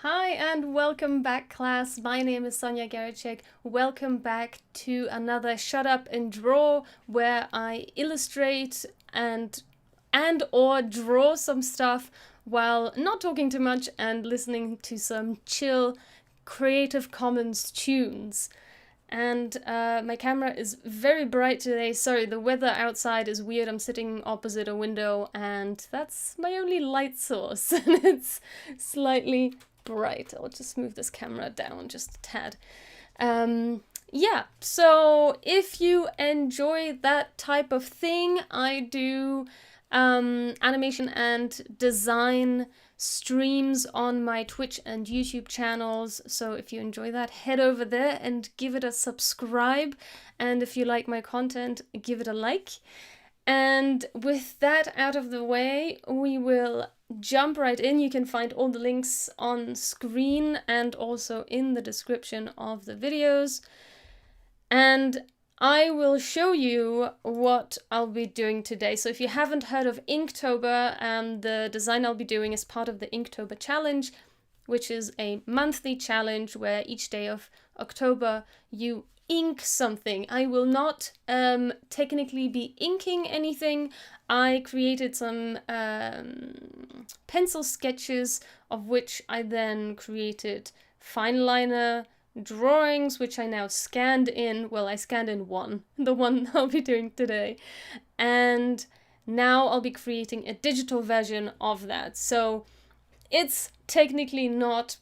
Hi and welcome back, class. My name is Sonja Geracsek. Welcome back to another Shut Up and Draw, where I illustrate and or draw some stuff while not talking too much and listening to some chill Creative Commons tunes. And my camera is very bright today. Sorry, the weather outside is weird. I'm sitting opposite a window and that's my only light source. And it's slightly bright. I'll just move this camera down just a tad. Yeah, so if you enjoy that type of thing, I do animation and design streams on my Twitch and YouTube channels. So if you enjoy that, head over there and give it a subscribe. And if you like my content, give it a like. And with that out of the way, we will jump right in. You can find all the links on screen and also in the description of the videos. And I will show you what I'll be doing today. So if you haven't heard of Inktober, the design I'll be doing is part of the Inktober challenge, which is a monthly challenge where each day of October you ink something. I will not technically be inking anything. I created some pencil sketches, of which I then created fine liner drawings, which I now scanned in. Well, I scanned in one, the one I'll be doing today. And now I'll be creating a digital version of that. So it's technically not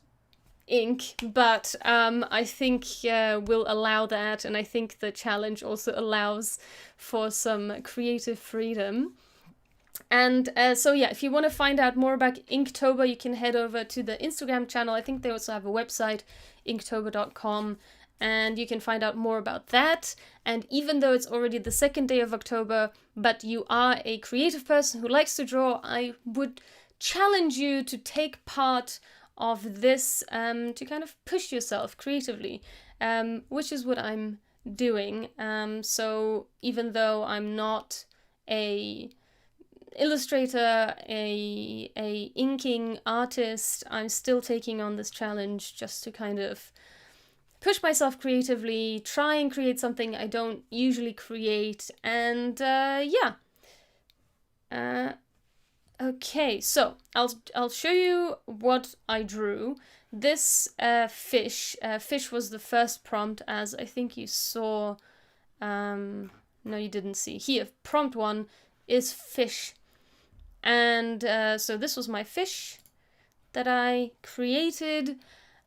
ink, but I think we'll allow that, and I think the challenge also allows for some creative freedom. And so yeah, if you want to find out more about Inktober, you can head over to the Instagram channel. I think they also have a website, inktober.com, and you can find out more about that. And even though it's already the second day of October, but you are a creative person who likes to draw, I would challenge you to take part of this to kind of push yourself creatively, which is what I'm doing. So even though I'm not a illustrator, a inking artist, I'm still taking on this challenge just to kind of push myself creatively, try and create something I don't usually create, and yeah. Okay, so I'll show you what I drew. This fish was the first prompt, as I think you saw. No, you didn't see. Here, prompt 1 is fish. And so this was my fish that I created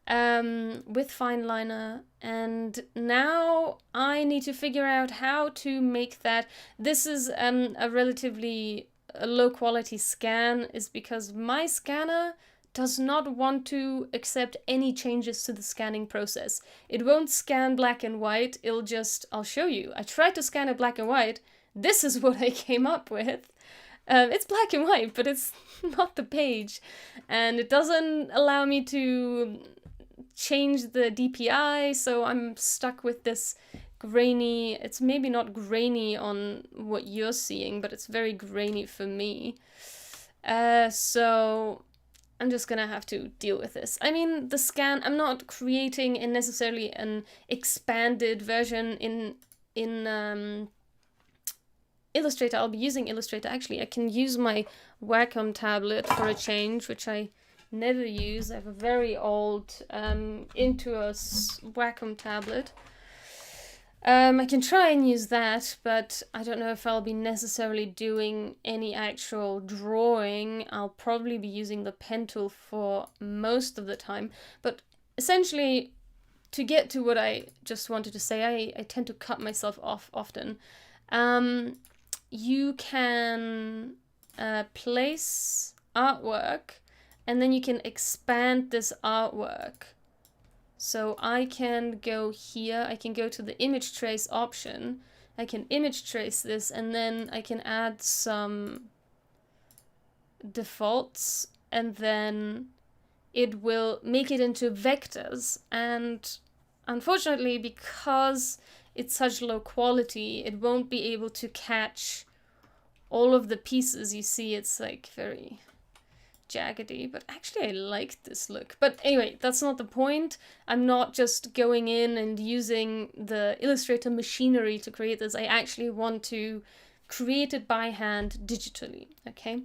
with fine liner, and now I need to figure out how to make that. This is a relatively low quality scan, is because my scanner does not want to accept any changes to the scanning process. It won't scan black and white, I'll show you. I tried to scan it black and white. This is what I came up with. It's black and white, but it's not the page. And it doesn't allow me to change the DPI, so I'm stuck with this grainy. It's maybe not grainy on what you're seeing, but it's very grainy for me. So I'm just gonna have to deal with this. I mean, the scan, I'm not creating necessarily an expanded version in Illustrator. I'll be using Illustrator. Actually, I can use my Wacom tablet for a change, which I never use. I have a very old Intuos Wacom tablet. I can try and use that, but I don't know if I'll be necessarily doing any actual drawing. I'll probably be using the pen tool for most of the time. But essentially, to get to what I just wanted to say, I tend to cut myself off often. You can place artwork, and then you can expand this artwork. So I can go here, I can go to the image trace option, I can image trace this, and then I can add some defaults, and then it will make it into vectors. And unfortunately, because it's such low quality, it won't be able to catch all of the pieces. You see, it's like very jaggedy, but actually I like this look. But anyway, that's not the point. I'm not just going in and using the Illustrator machinery to create this. I actually want to create it by hand digitally, okay?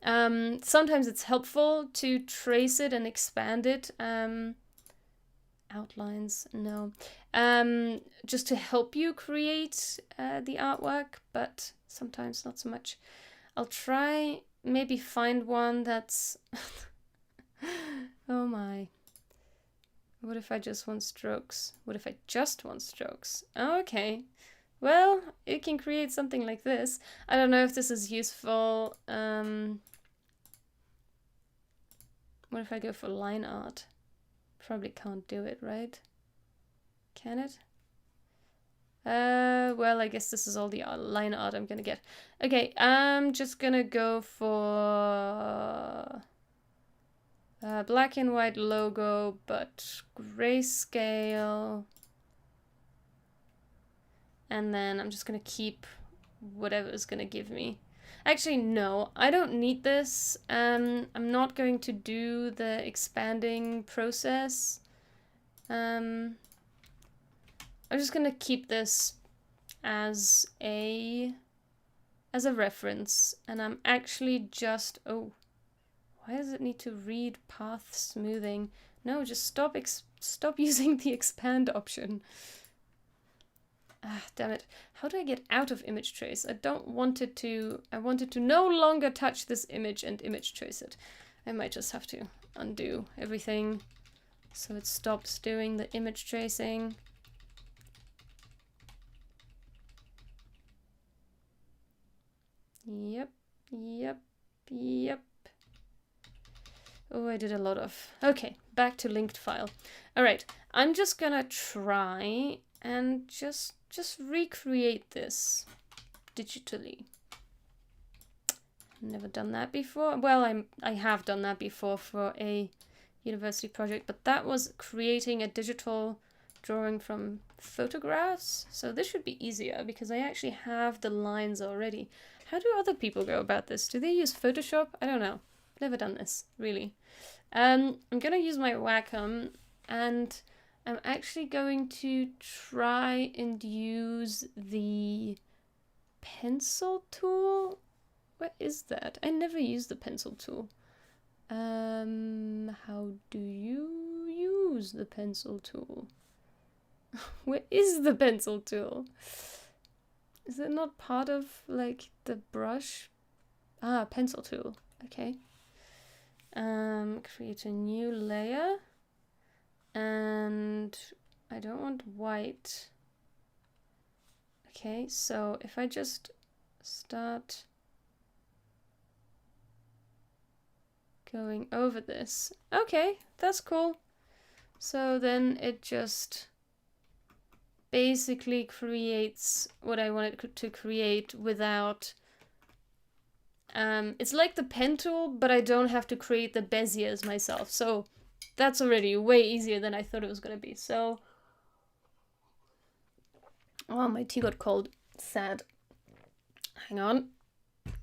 Sometimes it's helpful to trace it and expand it. Outlines, no. Just to help you create the artwork, but sometimes not so much. I'll try maybe find one that's oh my. What if I just want strokes? What if I just want strokes? Oh, okay. Well, it can create something like this. I don't know if this is useful. What if I go for line art? Probably can't do it, right? Can it? Well, I guess this is all the line art I'm gonna get. Okay, I'm just gonna go for black and white logo, but grayscale. And then I'm just gonna keep whatever it's gonna give me. Actually, no, I don't need this. I'm not going to do the expanding process. I'm just gonna keep this as a reference, and I'm actually just, oh, why does it need to read path smoothing? No, just stop using the expand option. Ah, damn it. How do I get out of image trace? I wanted to no longer touch this image and image trace it. I might just have to undo everything so it stops doing the image tracing. Yep. Oh, I did a lot of... Okay, back to linked file. All right, I'm just gonna try and just recreate this digitally. Never done that before. Well, I have done that before for a university project, but that was creating a digital drawing from photographs. So this should be easier because I actually have the lines already. How do other people go about this? Do they use Photoshop? I don't know. Never done this, really. I'm gonna use my Wacom, and I'm actually going to try and use the pencil tool. What is that? I never use the pencil tool. How do you use the pencil tool? Where is the pencil tool? Is it not part of, like, the brush? Ah, pencil tool. Okay. Create a new layer. And I don't want white. Okay, so if I just start going over this. Okay, that's cool. So then it just basically creates what I want it to create without... it's like the pen tool, but I don't have to create the beziers myself. So that's already way easier than I thought it was going to be. So... Oh, my tea got cold. Sad. Hang on.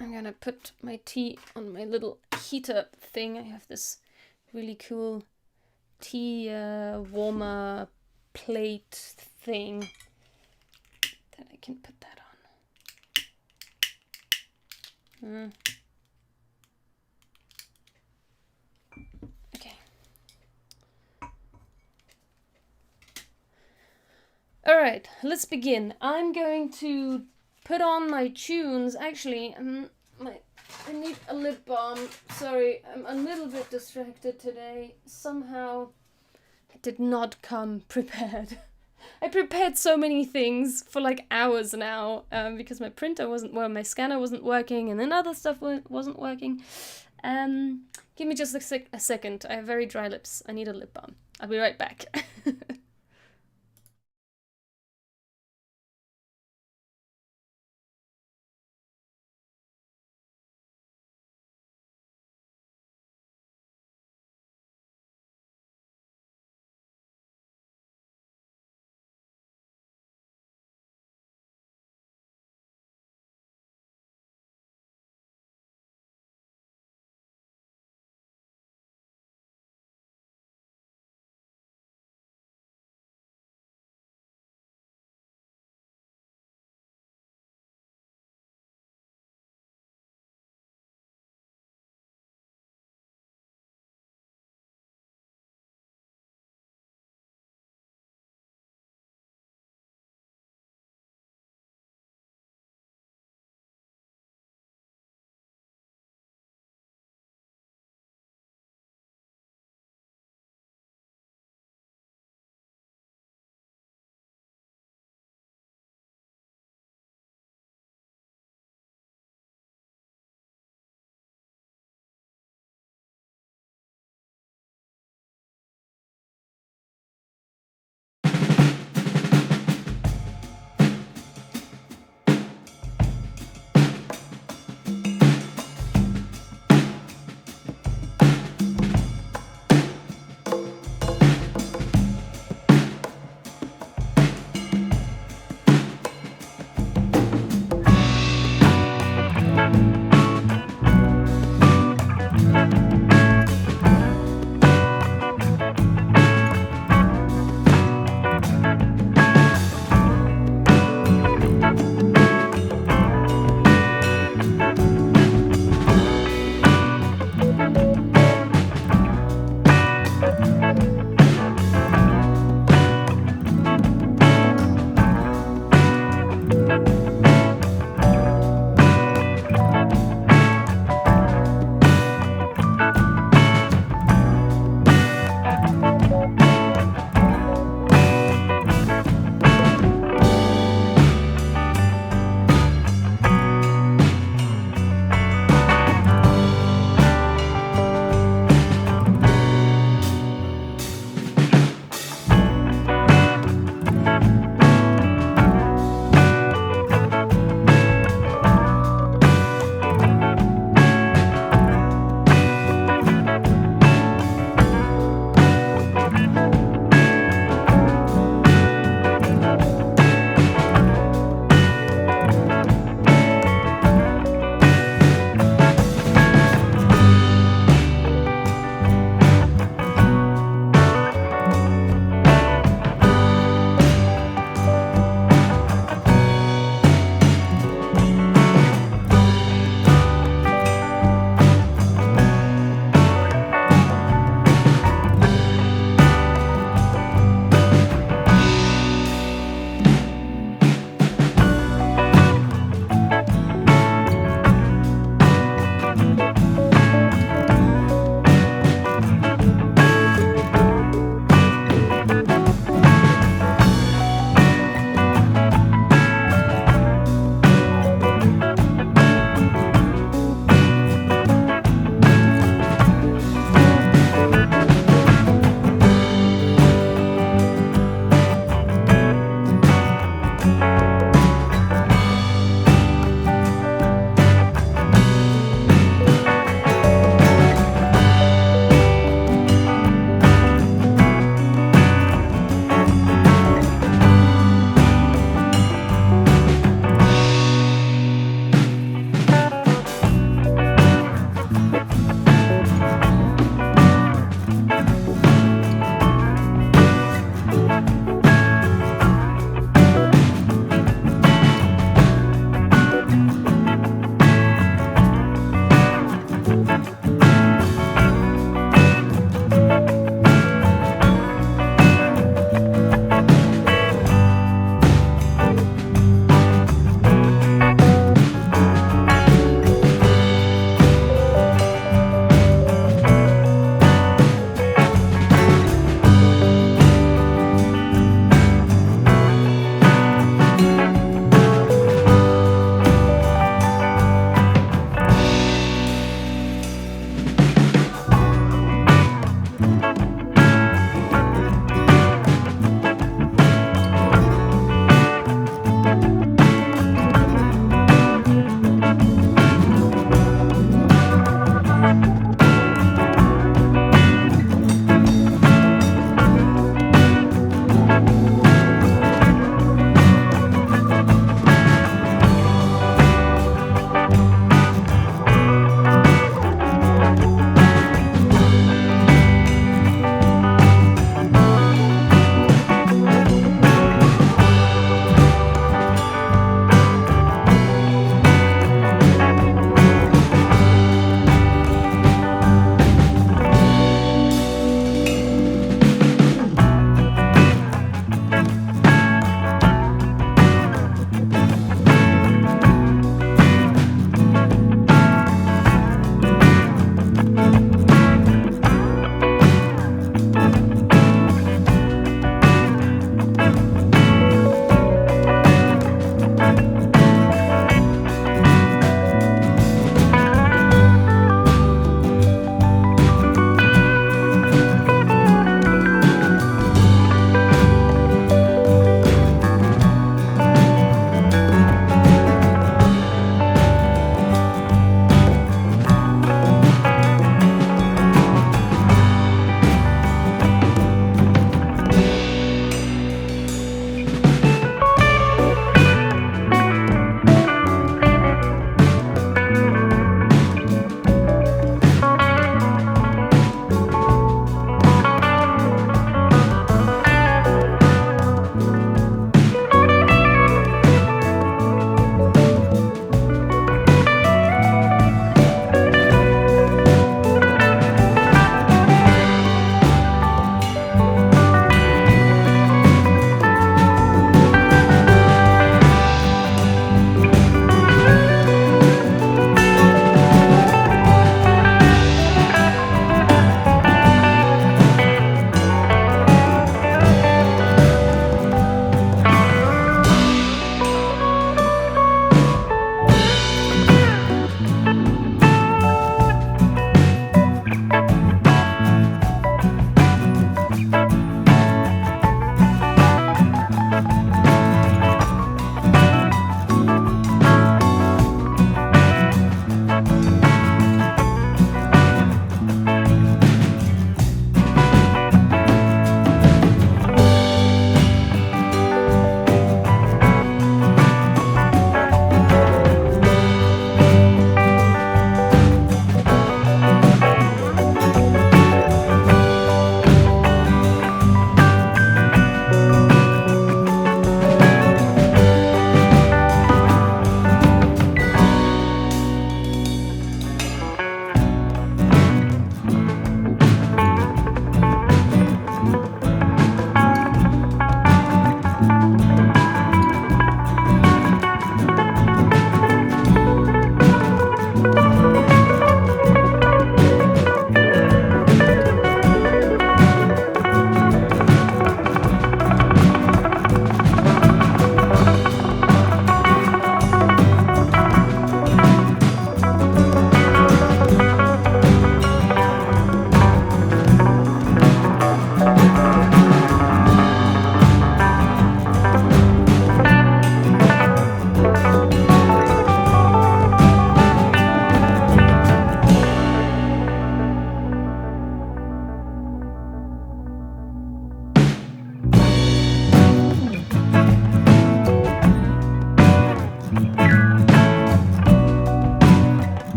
I'm gonna put my tea on my little heater thing. I have this really cool tea warmer plate thing that I can put that on. Okay. All right, let's begin. I'm going to put on my tunes. Actually, I need a lip balm. Sorry, I'm a little bit distracted today. Somehow, I did not come prepared. I prepared so many things for like hours now because my printer wasn't, well, my scanner wasn't working, and then other stuff wasn't working. Give me just a second. I have very dry lips. I need a lip balm. I'll be right back.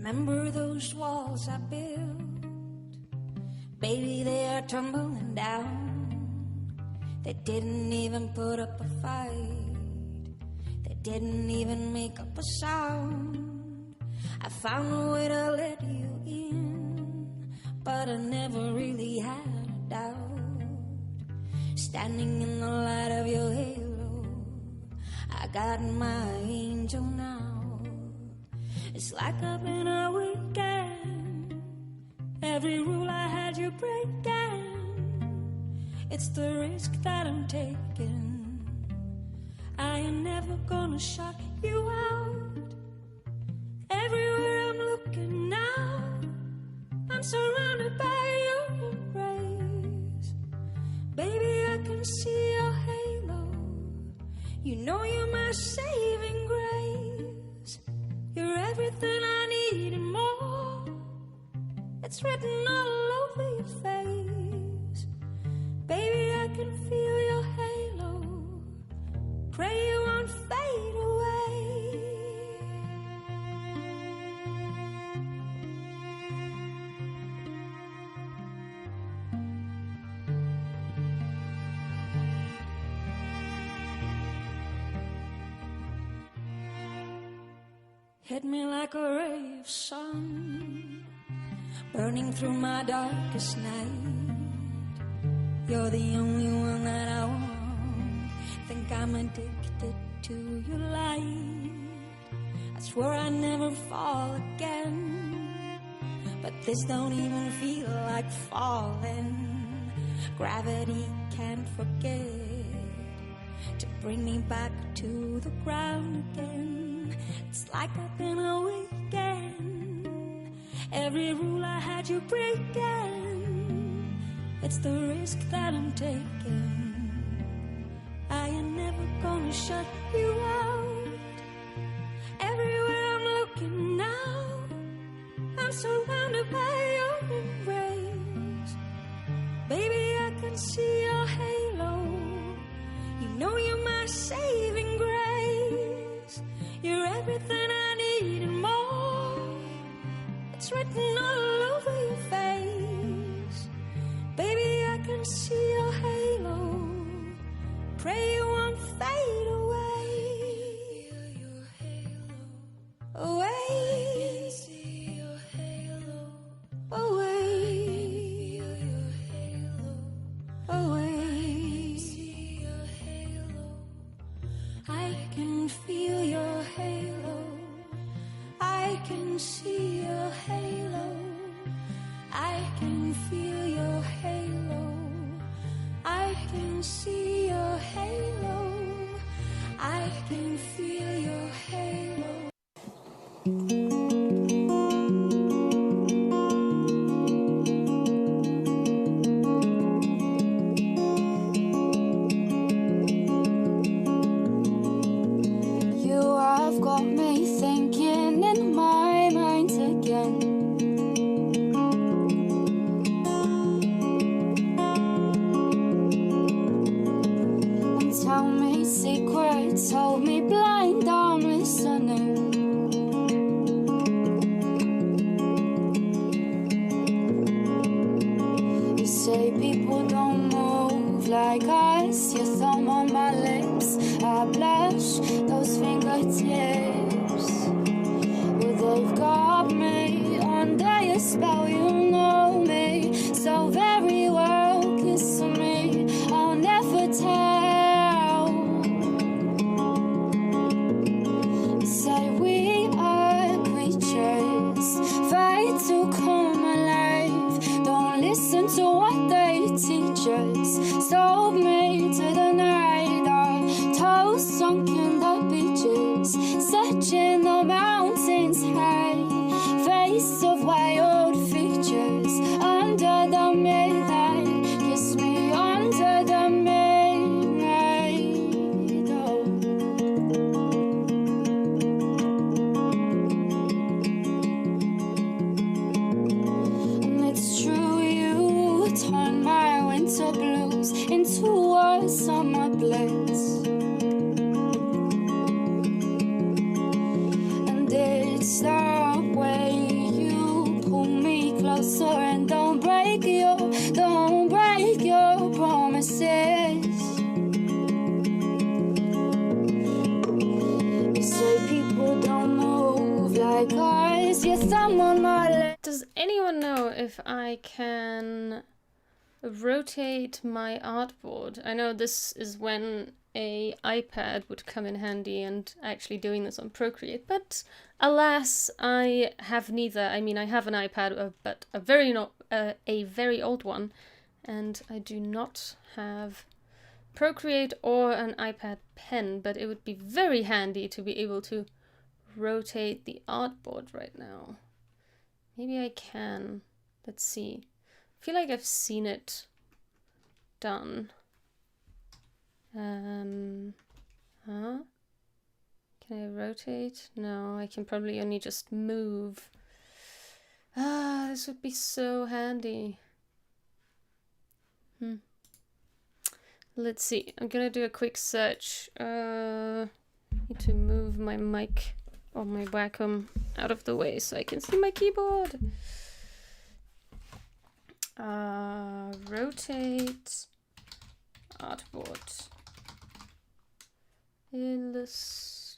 Remember those walls I built? Baby, they are tumbling down. They didn't even put up a fight. They didn't even make up a sound. I found a way to let you in, but I never really had a doubt. Standing in the light of your halo, I got my angel now. It's like I've been a weekend. Every rule I had you breaking. It's the risk that I'm taking. I ain't never gonna shut you out. Everywhere I'm looking now, I'm surrounded by your embrace. Baby, I can see your halo. You know you're my saving grace. You're everything I need and more. It's written all over your face. Baby, I can feel your halo. Pray you won't fade away. Hit me like a ray of sun, burning through my darkest night. You're the only one that I want. Think I'm addicted to your light. I swear I never fall again, but this don't even feel like falling. Gravity can't forget to bring me back to the ground again. It's like I've been a weekend. Every rule I had you breaking. It's the risk that I'm taking. I ain't never gonna shut you out. Everywhere I'm looking now, I'm surrounded by your embrace. Baby, I can see your halo. You know you're my saving grace. You're everything I need and more. It's written all over your face. Baby, I can see your halo. Pray you won't fade away. Feel your halo. Away. I can see your halo. Away. Feel your halo. Away. See your halo. I can feel your halo. I can see your halo. I can feel your halo. I can see your halo. I can feel your halo. You have got me thinking in my mind again. And tell me secrets, hold me blind, I'm listening. You say people don't move like us. Your thumb on my lips, I blush, those fingertips. Well, they've got me under your spell, you know me so very well. Kissing me, I'll never tell. Say we are creatures, fight to come alive. Don't listen to what they teach us. Sold me to the night, our toes sunk in the beaches, searching the mountains high. Face of wild features under the midnight. Kiss me under the midnight. Oh. And it's true, you turn my winter blues into a summer bliss. And it's the way thumb on my leg. Does anyone know if I can rotate my artboard? I know this is when a iPad would come in handy and actually doing this on Procreate, but alas, I have neither. I mean, I have an iPad, but a very old one, and I do not have Procreate or an iPad pen, but it would be very handy to be able to rotate the artboard right now. Maybe I can. Let's see. I feel like I've seen it done. Huh? Can I rotate? No, I can probably only just move. Ah, this would be so handy. Let's see. I'm gonna do a quick search. Need to move my mic or my Wacom out of the way so I can see my keyboard. Rotate artboard. Illustrator.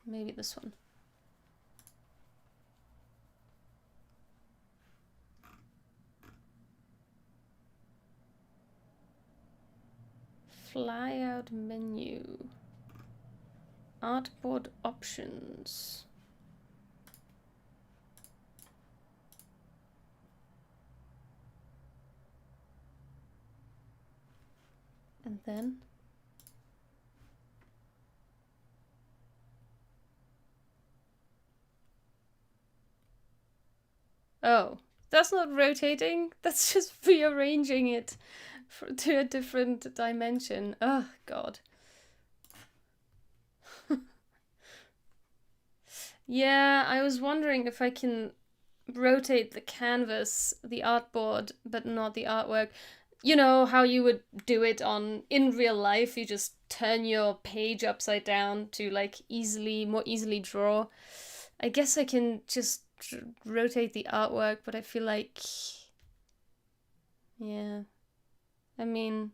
Maybe this one. Flyout menu. Artboard options. And then oh, that's not rotating, that's just rearranging it to a different dimension. Oh god. Yeah, I was wondering if I can rotate the canvas, the artboard, but not the artwork. You know how you would do it in real life, you just turn your page upside down to like more easily draw. I guess I can just rotate the artwork, but I feel like, yeah. I mean,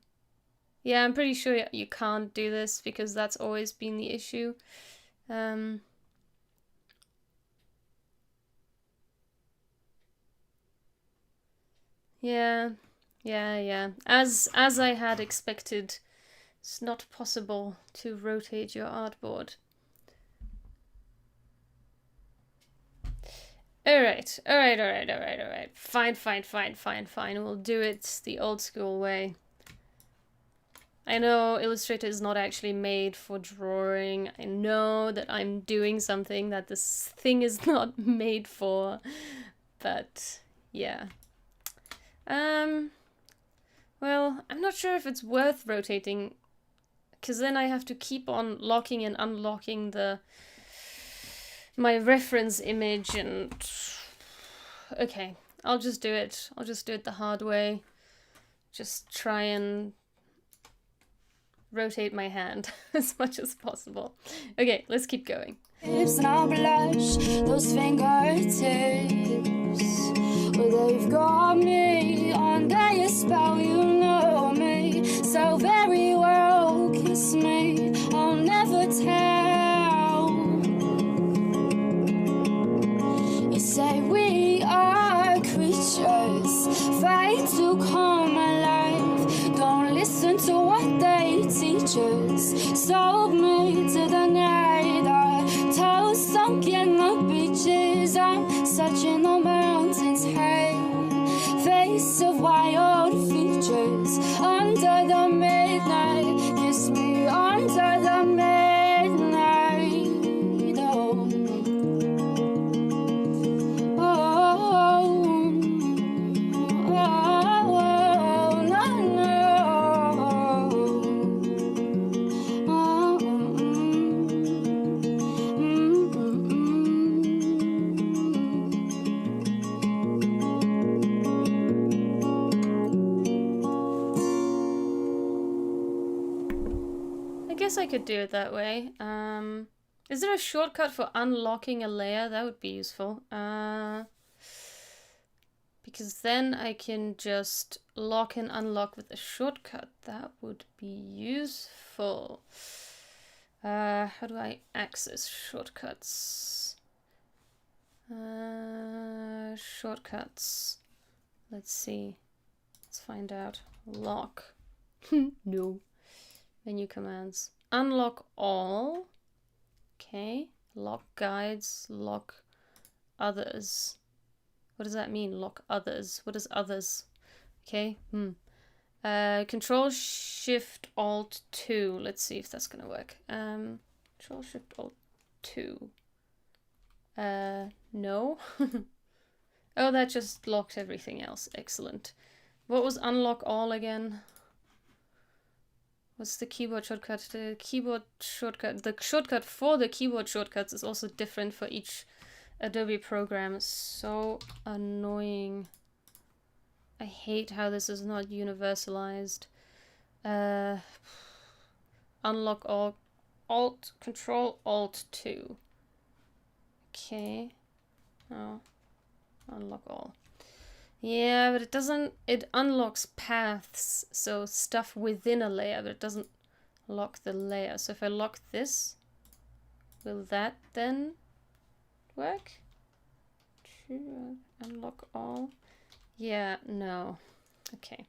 yeah, I'm pretty sure you can't do this because that's always been the issue. Yeah. As I had expected, it's not possible to rotate your artboard. Alright. Fine. We'll do it the old school way. I know Illustrator is not actually made for drawing. I know that I'm doing something that this thing is not made for. But, yeah. Well, I'm not sure if it's worth rotating, because then I have to keep on locking and unlocking my reference image and... Okay, I'll just do it. I'll just do it the hard way. Just try and rotate my hand as much as possible. Okay, let's keep going. Lips and I'll blush, those fingertips, well, they've got me under your spell, you know me so very well. Kiss me, I'll never tell. You say we are creatures, fight to come alive. Don't listen to what they teach us. Sold me to the night. Toes sunk in the beaches. I'm searching the mountains high. Face of wild features under the midnight. Kiss me under the midnight. I could do it that way. Is there a shortcut for unlocking a layer? That would be useful. Because then I can just lock and unlock with a shortcut. That would be useful. How do I access shortcuts? Shortcuts. Let's see. Let's find out. Lock. No. Menu commands. Unlock all. Okay. Lock guides. Lock others. What does that mean? Lock others. What is others? Okay. Control Shift Alt 2. Let's see if that's gonna work. Control Shift Alt 2. No. Oh, that just locked everything else. Excellent. What was unlock all again? What's the keyboard shortcut? The shortcut for the keyboard shortcuts is also different for each Adobe program. So annoying. I hate how this is not universalized. Unlock all. Control Alt 2. Okay. Oh. Unlock all. Yeah, but it doesn't... It unlocks paths, so stuff within a layer, but it doesn't lock the layer. So if I lock this, will that then work? Unlock all? Yeah, no. Okay.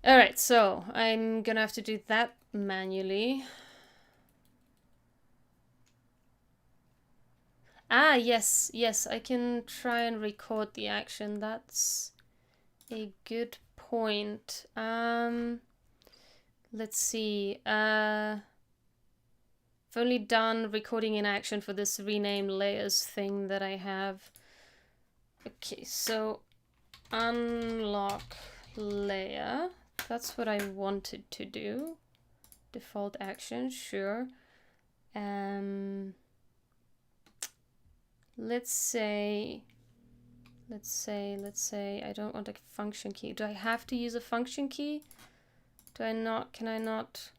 Alright, so I'm gonna have to do that manually. Ah, yes, I can try and record the action. That's a good point. Let's see. I've only done recording in action for this rename layers thing that I have. Okay, so unlock layer. That's what I wanted to do. Default action, sure. Let's say I don't want a function key. Do I have to use a function key? Do I not? Can I not?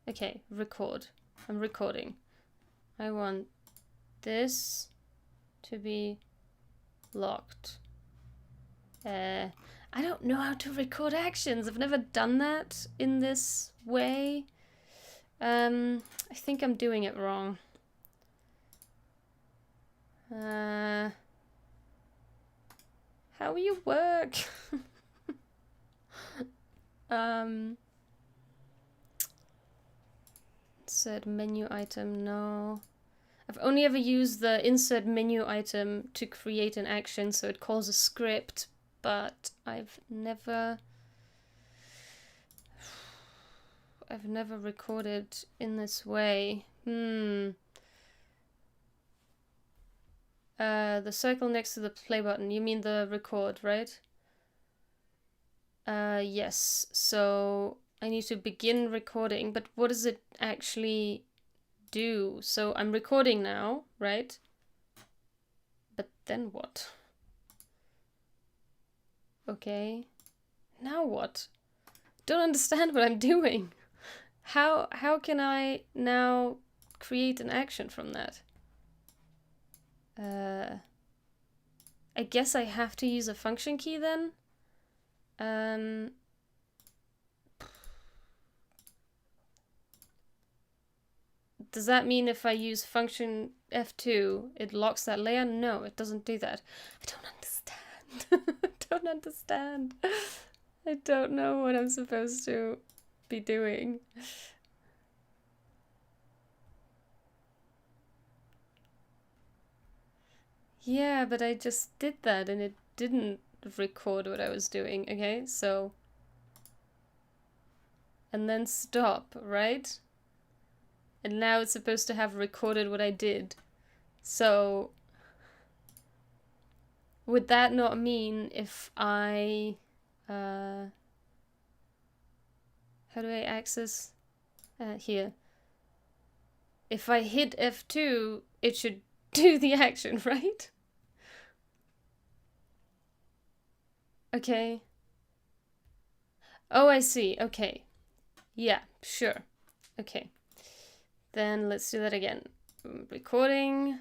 Okay, record. I'm recording. I want this to be locked. I don't know how to record actions. I've never done that in this way. I think I'm doing it wrong. How you work? Insert menu item, no. I've only ever used the insert menu item to create an action, so it calls a script, but I've never recorded in this way. The circle next to the play button, you mean the record, right? Yes, so I need to begin recording, but what does it actually do? So I'm recording now, right? But then what? Okay. Now what? Don't understand what I'm doing. How can I now create an action from that? I guess I have to use a function key then? Does that mean if I use function F2, it locks that layer? No, it doesn't do that. I don't understand. I don't understand. I don't know what I'm supposed to be doing. Yeah, but I just did that and it didn't record what I was doing, okay? So... And then stop, right? And now it's supposed to have recorded what I did. So... Would that not mean if I... how do I access? Here. If I hit F2, it should do the action, right? Okay. Oh, I see. Okay. Yeah, sure. Okay. Then let's do that again. Recording.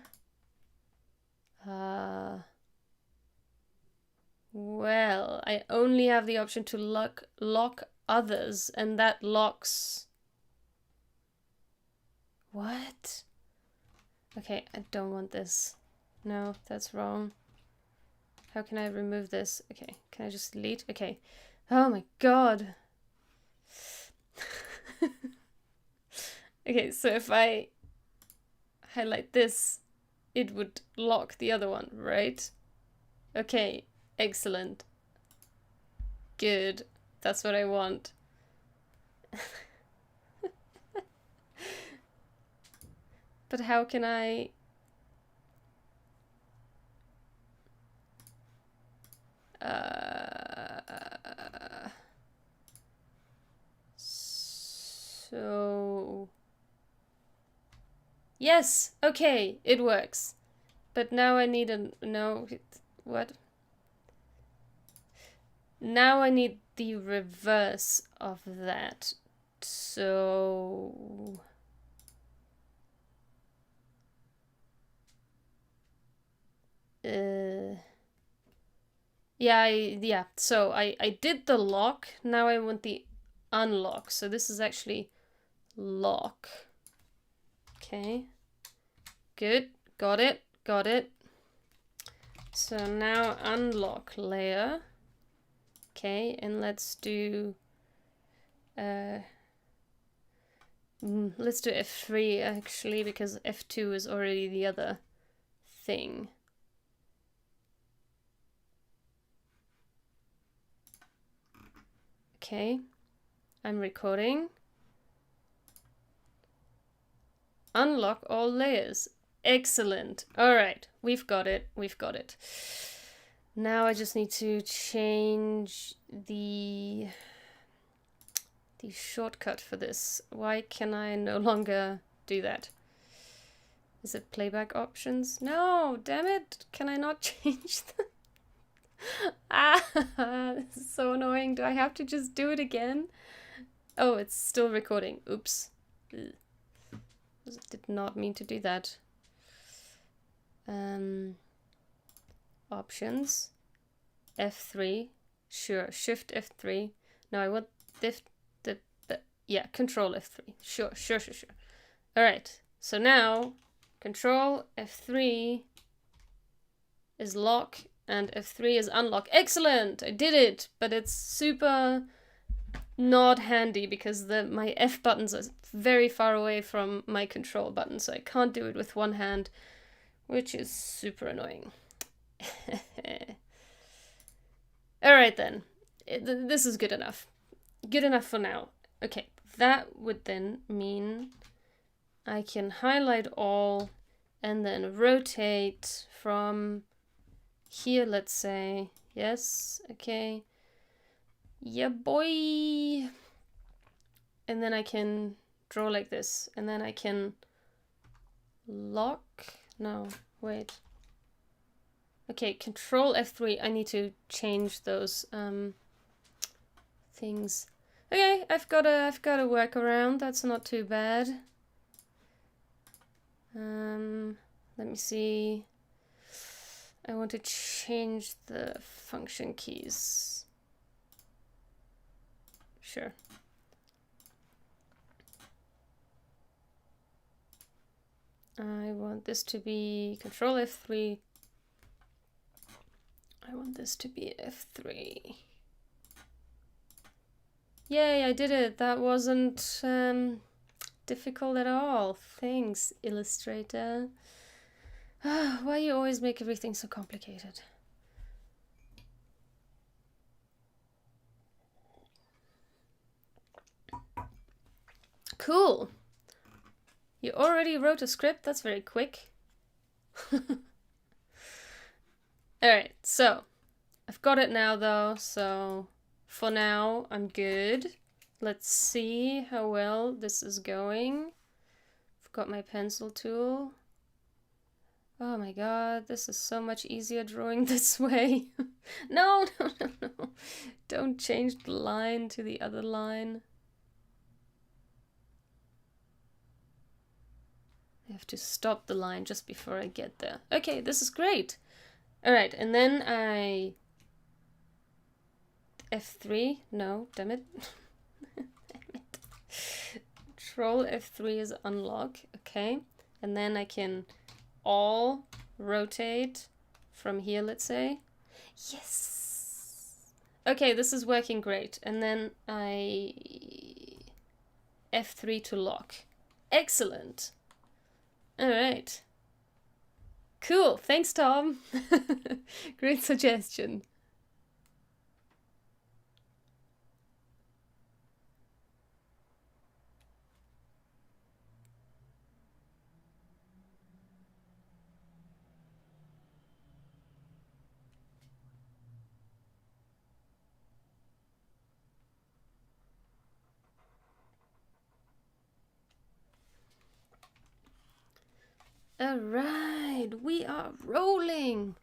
Well, I only have the option to lock others, and that locks What? Okay, I don't want this. No, that's wrong. How can I remove this? Okay, can I just delete? Okay. Oh my god. Okay, so if I highlight this, it would lock the other one, right? Okay, excellent. Good. That's what I want. But how can I... So... Yes! Okay, it works. But now I need a... No, what? Now I need the reverse of that. So... Yeah, so I did the lock, now I want the unlock. So this is actually lock. Okay. Good. Got it. Got it. So now unlock layer. Okay, and let's do let's do F3 actually, because F2 is already the other thing. Okay, I'm recording. Unlock all layers. Excellent. All right, we've got it. We've got it. Now I just need to change the shortcut for this. Why can I no longer do that? Is it playback options? No, damn it. Can I not change them? Ah, this is so annoying. Do I have to just do it again? Oh, it's still recording. Oops. Ugh. Did not mean to do that. Options. F3. Sure. Shift F3. No, I want yeah, Control F3. Sure. All right. So now, Control F3 is lock and F3 is unlock. Excellent! I did it, but it's super not handy because my F buttons are very far away from my control button, so I can't do it with one hand, which is super annoying. All right then, this is good enough. Good enough for now. Okay, that would then mean I can highlight all and then rotate from here, let's say. Yes, okay. Yeah, boy. And then I can draw like this, and then I can lock. No, wait. Okay, Control F3. I need to change those things. Okay, I've got a workaround. That's not too bad. Let me see. I want to change the function keys. Sure. I want this to be Control F3. I want this to be F3. Yay, I did it. That wasn't difficult at all. Thanks, Illustrator. Why you always make everything so complicated? Cool. You already wrote a script? That's very quick. Alright, so I've got it now though, so for now I'm good. Let's see how well this is going. I've got my pencil tool. Oh my god, this is so much easier drawing this way. No. Don't change the line to the other line. I have to stop the line just before I get there. Okay, this is great. All right, and then I... F3? No, damn it. Damn it. Control F3 is unlock. Okay. And then I can all rotate from here, let's say. Yes! Okay, this is working great. And then I F3 to lock. Excellent. All right. Cool. Thanks, Tom. Great suggestion. All right, we are rolling.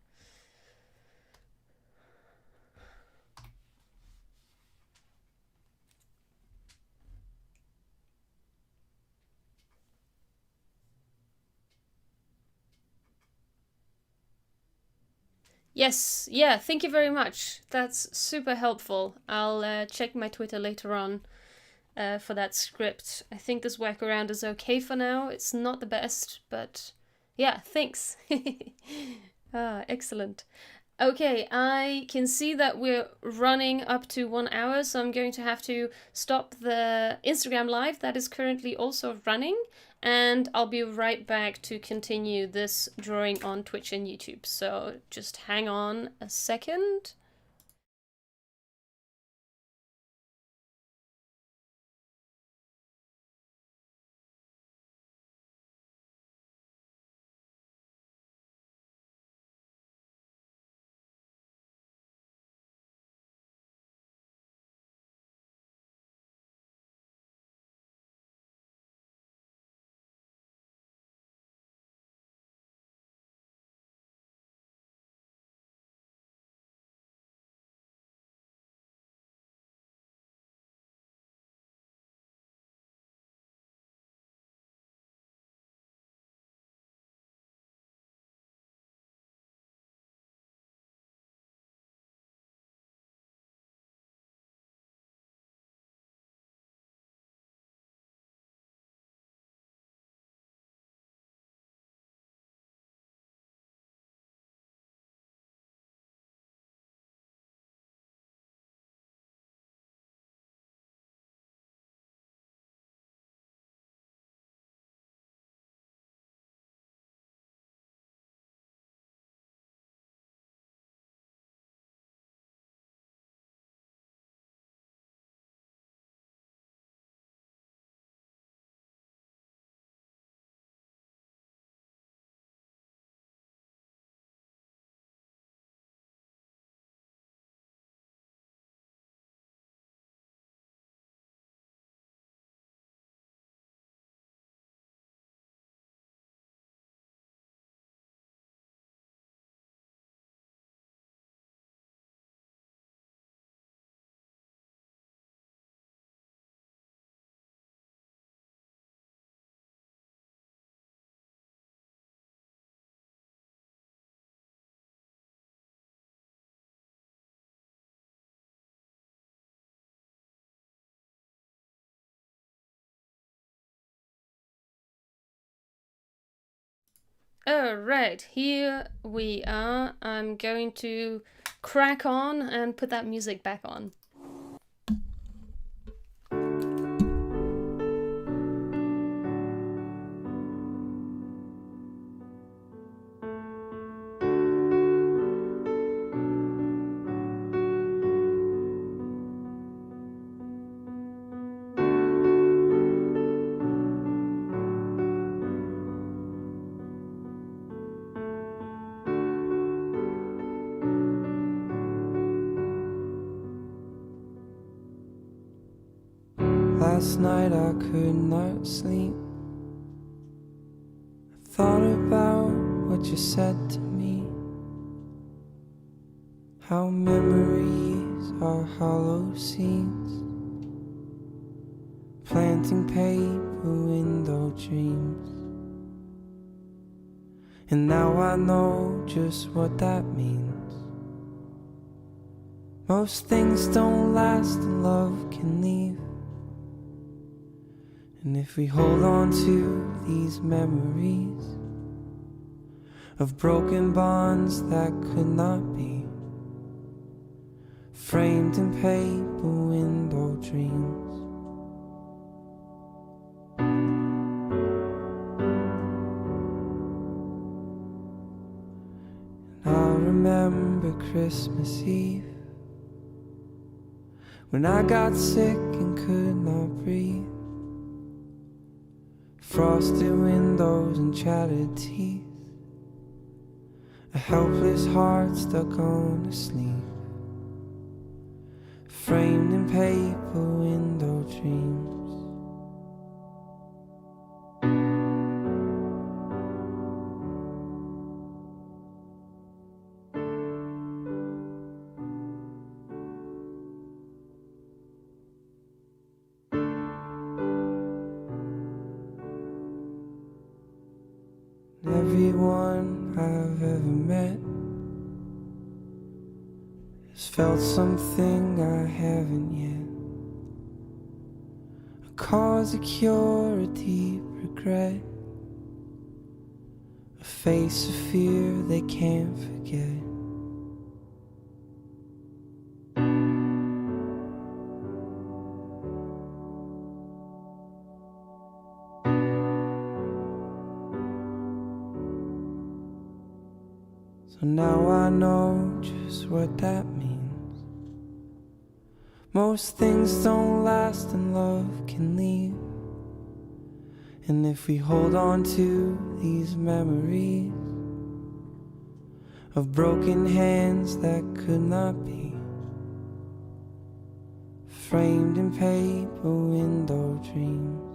Yes, yeah, thank you very much. That's super helpful. I'll check my Twitter later on for that script. I think this workaround is okay for now. It's not the best, but yeah, thanks. Excellent. Okay, I can see that we're running up to 1 hour, so I'm going to have to stop the Instagram live that is currently also running, and I'll be right back to continue this drawing on Twitch and YouTube. So just hang on a second. Alright, here we are. I'm going to crack on and put that music back on. Last night I could not sleep. I thought about what you said to me, how memories are hollow seeds, planting paper window dreams. And now I know just what that means. Most things don't last and love can leave. And if we hold on to these memories of broken bonds that could not be, framed in paper window dreams. And I remember Christmas Eve when I got sick and could not breathe. Frosted windows and chattered teeth, a helpless heart stuck on a sleeve, framed in paper window dreams. Everyone I've ever met has felt something I haven't yet, a cause, a cure, a deep regret, a face of fear they can't forget. So now I know just what that means. Most things don't last and love can leave. And if we hold on to these memories of broken hands that could not be, framed in paper window dreams.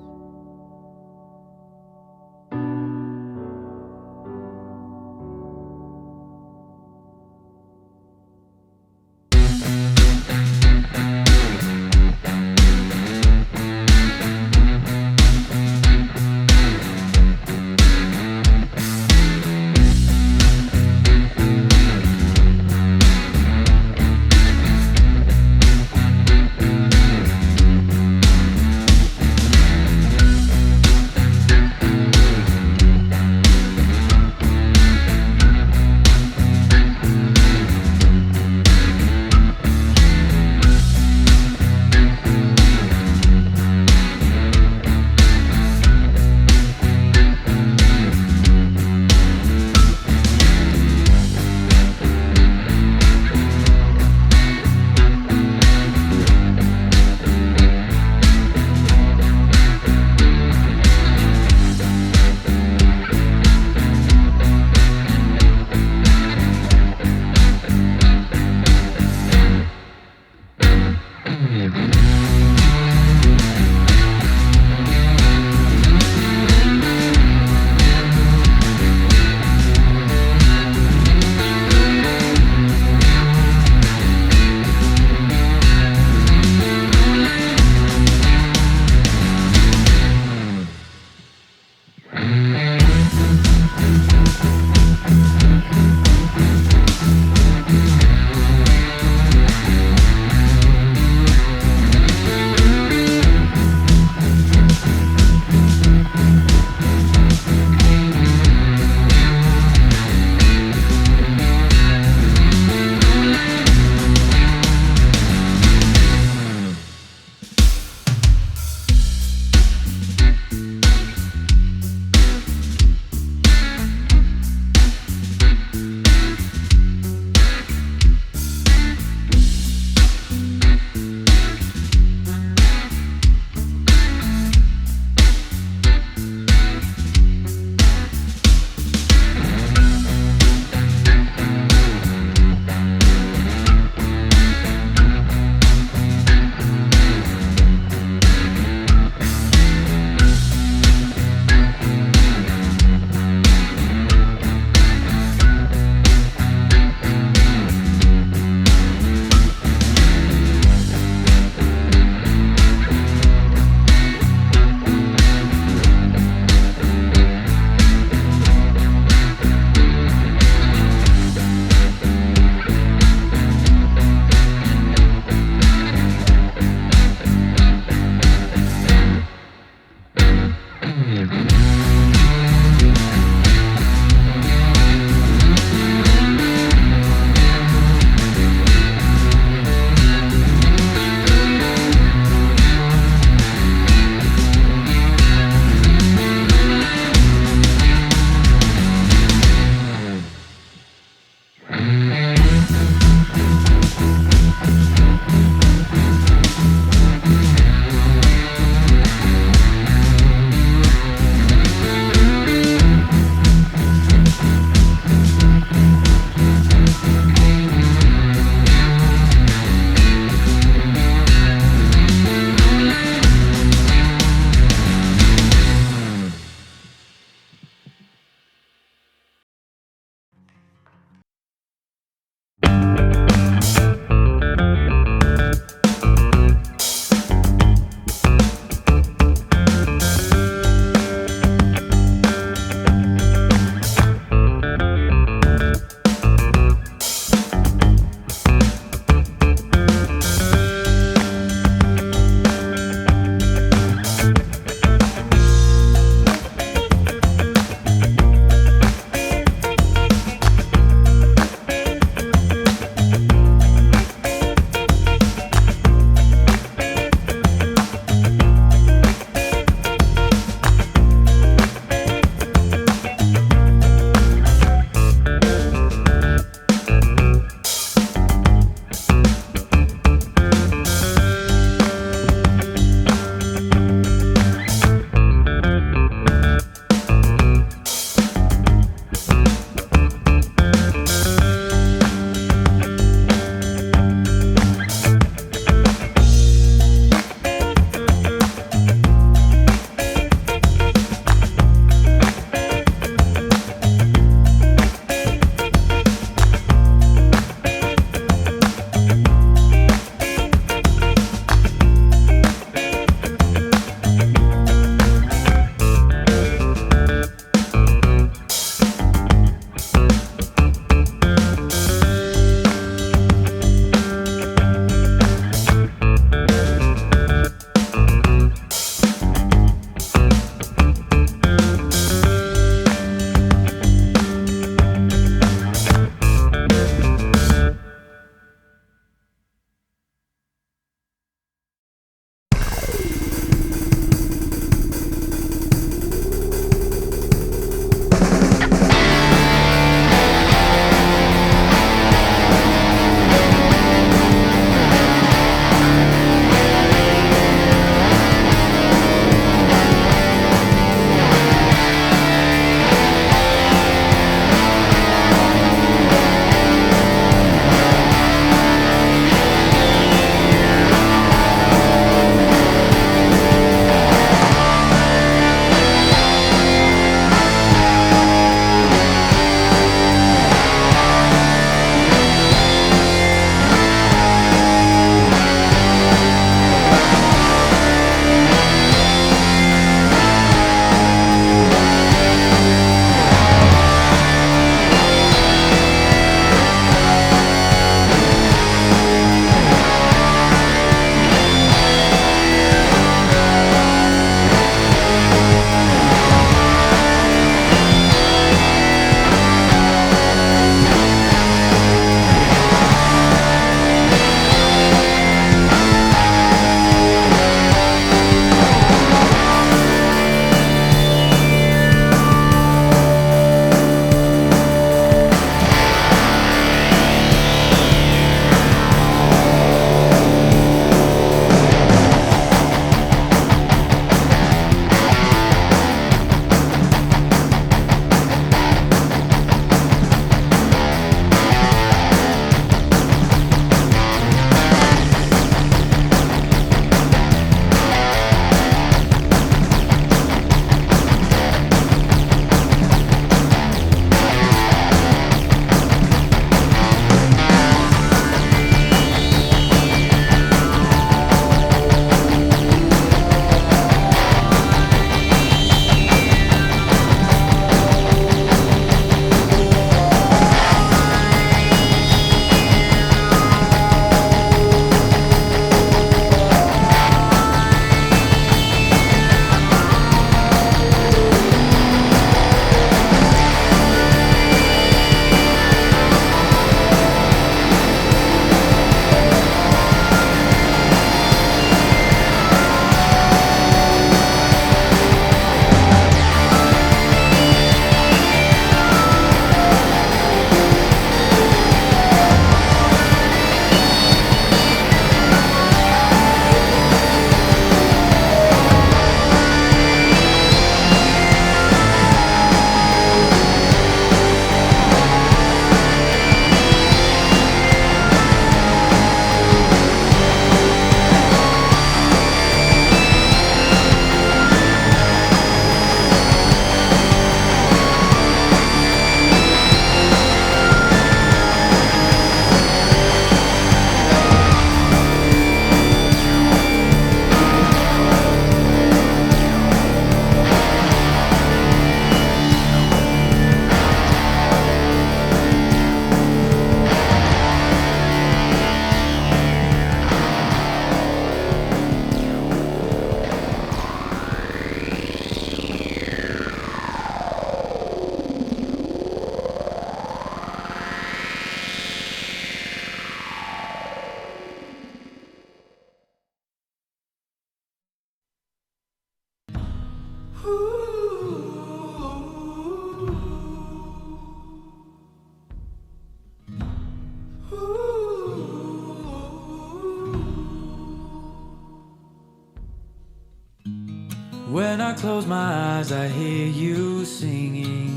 I close my eyes, I hear you singing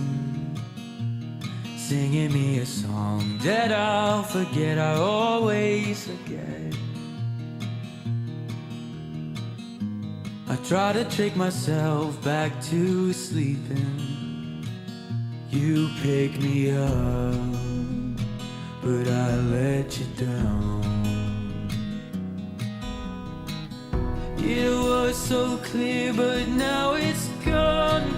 me a song that I'll forget, I always forget. I try to trick myself back to sleeping. You pick me up, but I let you down. It was so clear, but now it's gone.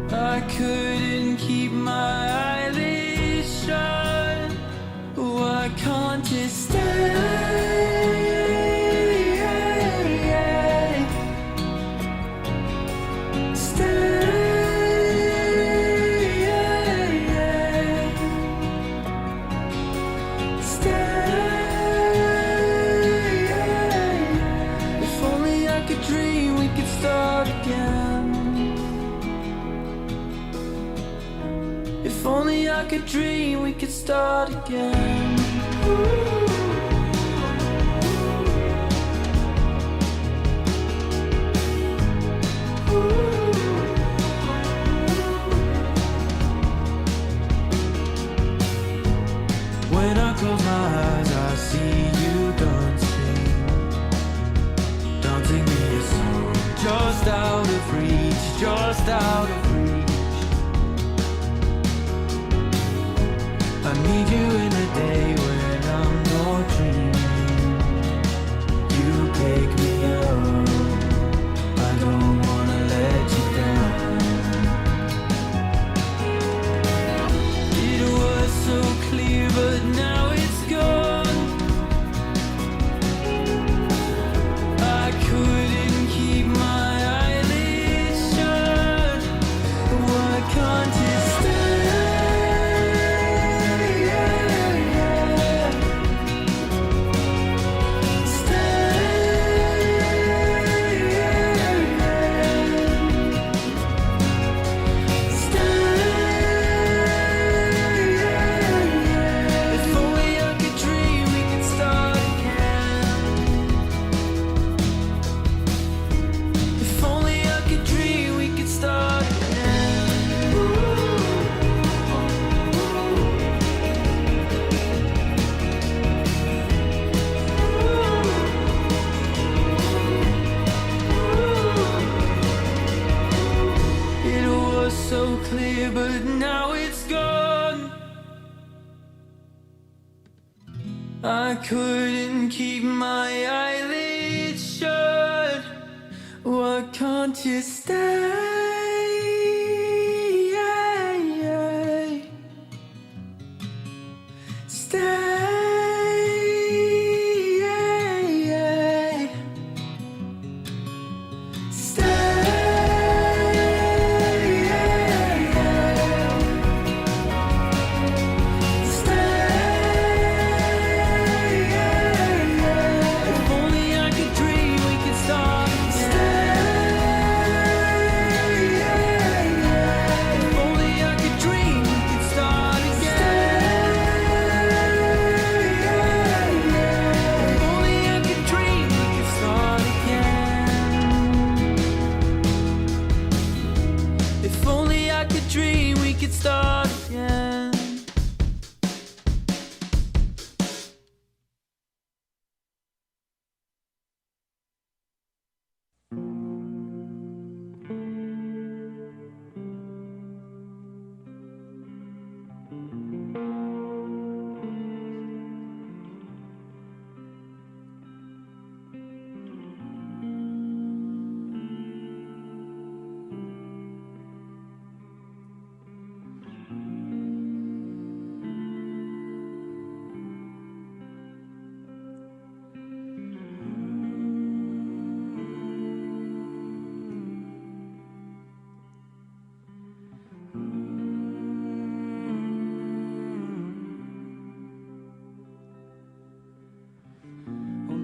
I couldn't keep my eyelids shut. Why can't you stay? If only I could dream we could start again. When I close my eyes, I see you dancing, dancing me a song, just out of reach, just out of reach. I need you in a day when I'm not dreaming. You pick me up, I don't wanna let you down. It was so clear, but now it's gone. I couldn't keep my eyelids shut. Why can't you stay? So clear, but now it's gone. I couldn't keep my eyelids shut. Why can't you stay?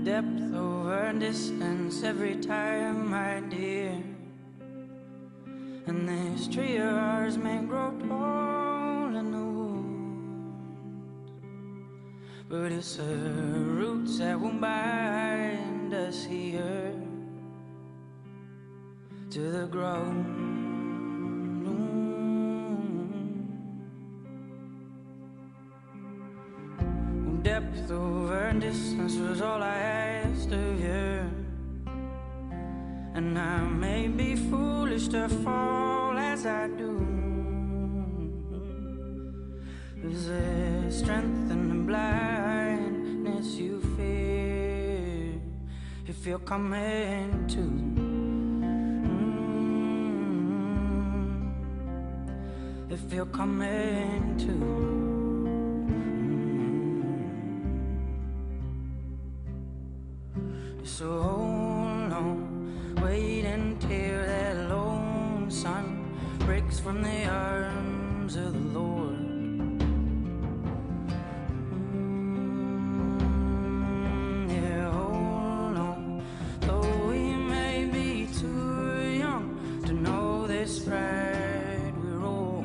Depth over distance every time, my dear. And this tree of ours may grow tall in the woods, but it's the roots that will bind us here. to the ground. Depth over distance was all I asked of you, and I may be foolish to fall as I do. Is there strength in the blindness you fear? If you're coming to, if you're coming to. So hold on, wait until that lone sun breaks from the arms of the Lord. Yeah, hold on, though we may be too young to know this right we're wrong.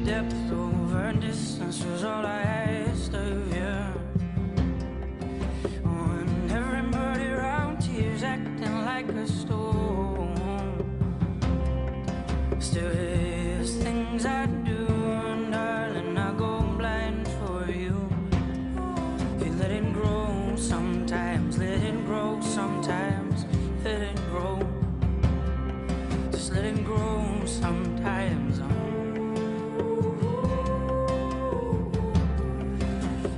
Depth over distance was all I asked of you. And everybody around tears acting like a storm. Still there's things I do, and darling, I go blind for you. You let it grow sometimes, let it grow sometimes, let it grow. Just let it grow sometimes.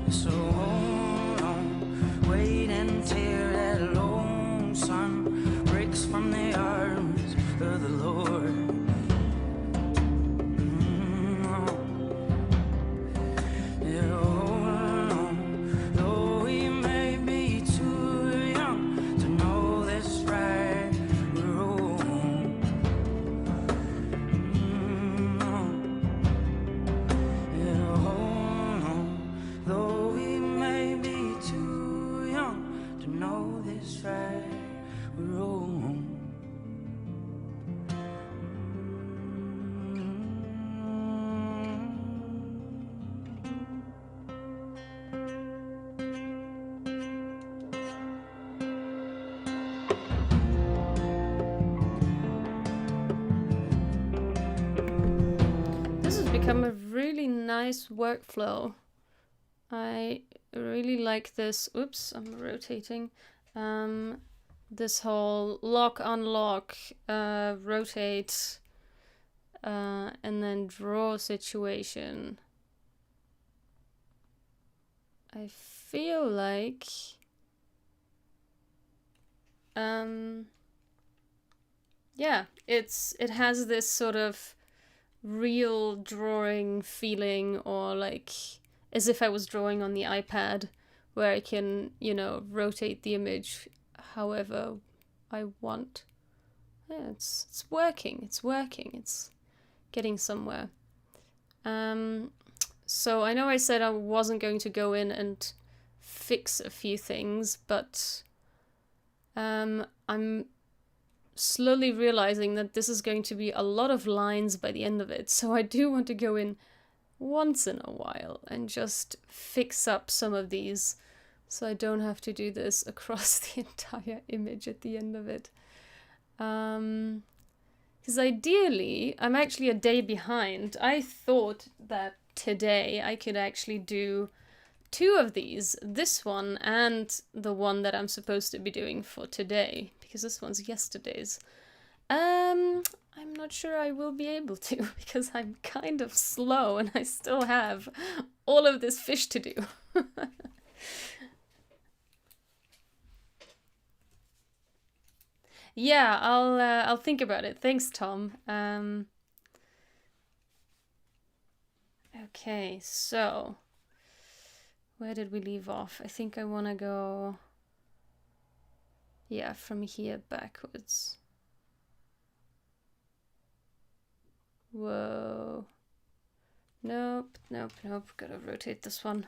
So hold on, wait until that lone sun breaks from the arms of the Lord. Yeah, hold on, though we may be too young to know this right or wrong. Yeah, hold on, though we may be too young to know this right or wrong. This has become a really nice workflow. I really like this. Oops, I'm rotating. This whole lock, unlock, rotate, and then draw situation. I feel like yeah, it has this sort of real drawing feeling, or like as if I was drawing on the iPad, where I can, you know, rotate the image however I want. Yeah, it's working, it's getting somewhere. So I know I said I wasn't going to go in and fix a few things, but I'm slowly realizing that this is going to be a lot of lines by the end of it, so I do want to go in once in a while and just fix up some of these so I don't have to do this across the entire image at the end of it. Because ideally, I'm actually a day behind. I thought that today I could actually do 2 of these, this one and the one that I'm supposed to be doing for today, because this one's yesterday's. I'm not sure I will be able to, because I'm kind of slow and I still have all of this fish to do. Yeah, I'll think about it. Thanks, Tom. Okay, so where did we leave off? I think I want to go, yeah, from here backwards. Whoa. Nope. Gotta rotate this one.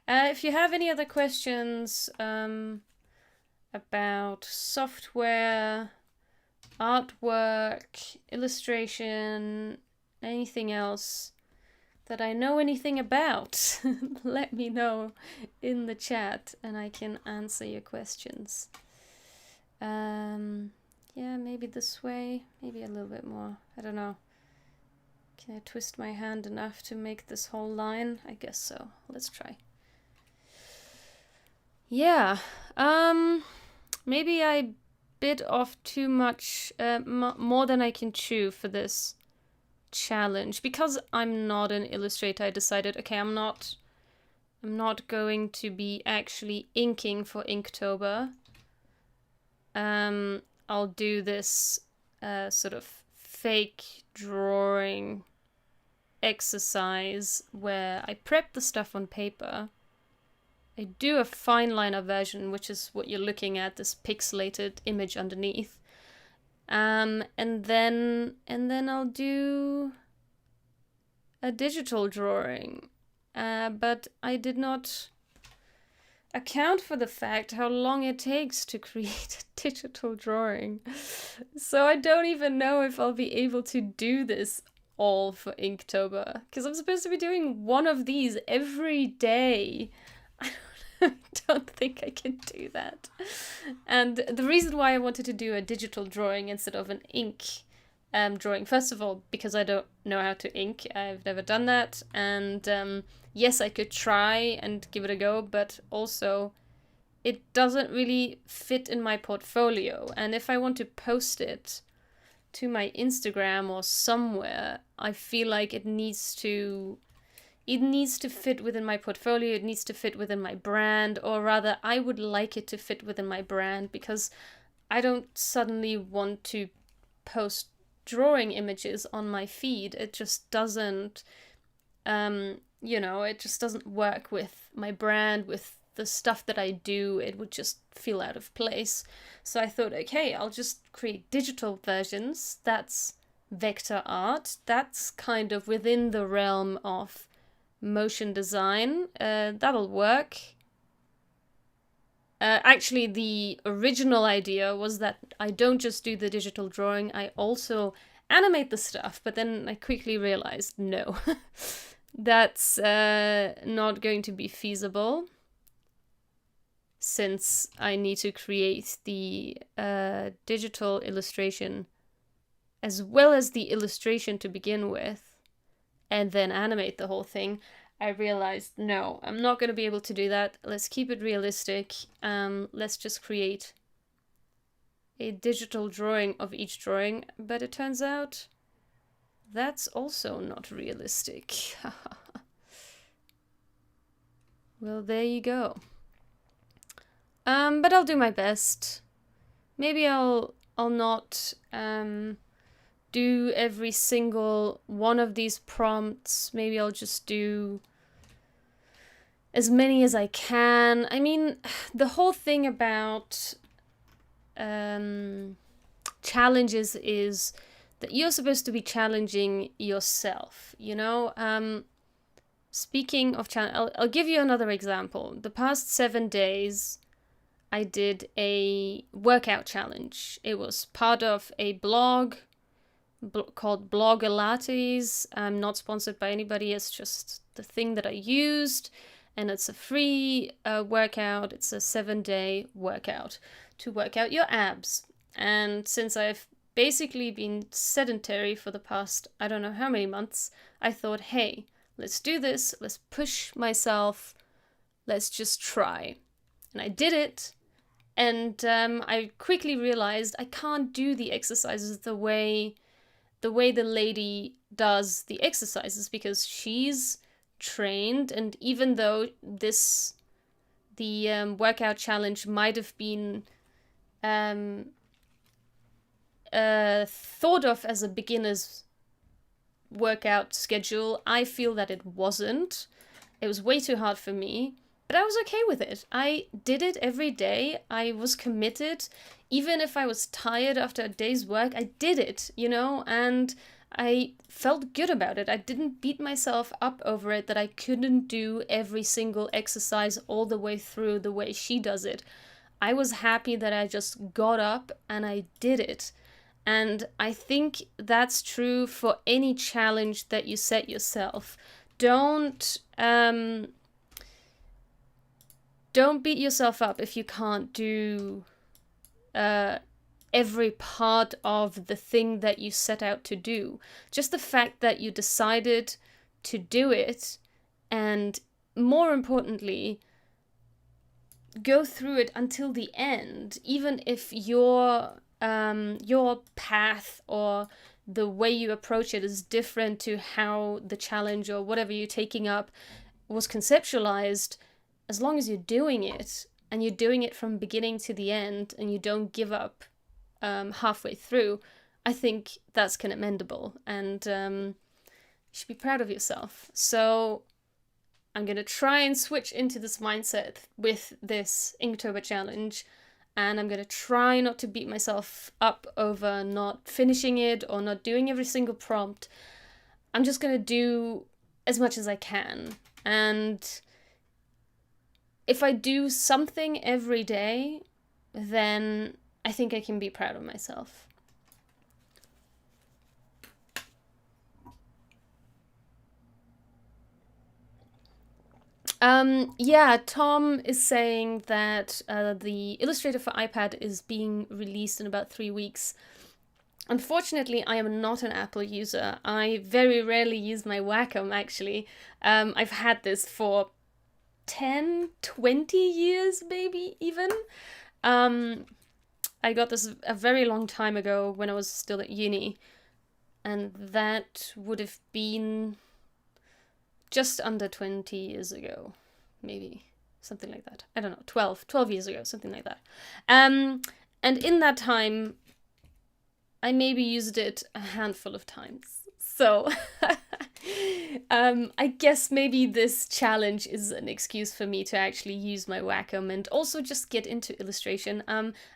If you have any other questions about software artwork, illustration, anything else that I know anything about, let me know in the chat and I can answer your questions. Yeah, maybe this way, maybe a little bit more. I don't know. Can I twist my hand enough to make this whole line? I guess so. Let's try. Yeah, maybe I bit off too much, more than I can chew for this challenge. Because I'm not an illustrator, I decided, okay, I'm not going to be actually inking for Inktober. I'll do this sort of fake drawing exercise where I prep the stuff on paper. I do a fine liner version, which is what you're looking at, this pixelated image underneath. And then I'll do a digital drawing. But I did not account for the fact how long it takes to create a digital drawing. So I don't even know if I'll be able to do this all for Inktober, because I'm supposed to be doing one of these every day. I don't think I can do that. And the reason why I wanted to do a digital drawing instead of an ink drawing, first of all, because I don't know how to ink. I've never done that. And yes, I could try and give it a go, but also it doesn't really fit in my portfolio. And if I want to post it to my Instagram or somewhere, I feel like it needs to fit within my portfolio, it needs to fit within my brand, or rather, I would like it to fit within my brand, because I don't suddenly want to post drawing images on my feed. It just doesn't, it just doesn't work with my brand, with the stuff that I do. It would just feel out of place. So I thought, okay, I'll just create digital versions. That's vector art. That's kind of within the realm of motion design. That'll work. Actually, the original idea was that I don't just do the digital drawing, I also animate the stuff, but then I quickly realized, no, that's not going to be feasible, since I need to create the digital illustration as well as the illustration to begin with, and then animate the whole thing. I realized, no, I'm not going to be able to do that. Let's keep it realistic. Let's just create a digital drawing of each drawing. But it turns out that's also not realistic. Well, there you go. But I'll do my best. Maybe I'll not do every single one of these prompts. Maybe I'll just do as many as I can. I mean, the whole thing about challenges is that you're supposed to be challenging yourself, you know? Speaking of challenge, I'll give you another example. The past 7 days, I did a workout challenge. It was part of a blog called Blogalates. I'm not sponsored by anybody. It's just the thing that I used, and it's a free workout. It's a 7-day workout to work out your abs. And since I've basically been sedentary for the past, I don't know how many months, I thought, hey, let's do this. Let's push myself. Let's just try. And I did it. And I quickly realized I can't do the exercises the way the lady does the exercises, because she's trained, and even though the workout challenge might have been thought of as a beginner's workout schedule, I feel that it wasn't. It was way too hard for me, but I was okay with it. I did it every day. I was committed. Even if I was tired after a day's work, I did it, you know, and I felt good about it. I didn't beat myself up over it that I couldn't do every single exercise all the way through the way she does it. I was happy that I just got up and I did it. And I think that's true for any challenge that you set yourself. Don't beat yourself up if you can't do every part of the thing that you set out to do. Just the fact that you decided to do it, and more importantly, go through it until the end, even if your path or the way you approach it is different to how the challenge or whatever you're taking up was conceptualized. As long as you're doing it, and you're doing it from beginning to the end, and you don't give up halfway through, I think that's commendable, and you should be proud of yourself. So I'm going to try and switch into this mindset with this Inktober challenge, and I'm going to try not to beat myself up over not finishing it or not doing every single prompt. I'm just going to do as much as I can, and if I do something every day, then I think I can be proud of myself. Yeah, Tom is saying that the Illustrator for iPad is being released in about 3 weeks. Unfortunately, I am not an Apple user. I very rarely use my Wacom, actually. I've had this for 10, 20 years, maybe even. I got this a very long time ago when I was still at uni, and that would have been just under 20 years ago, maybe, something like that. I don't know, 12 years ago, something like that. And in that time, I maybe used it a handful of times. So I guess maybe this challenge is an excuse for me to actually use my Wacom and also just get into illustration.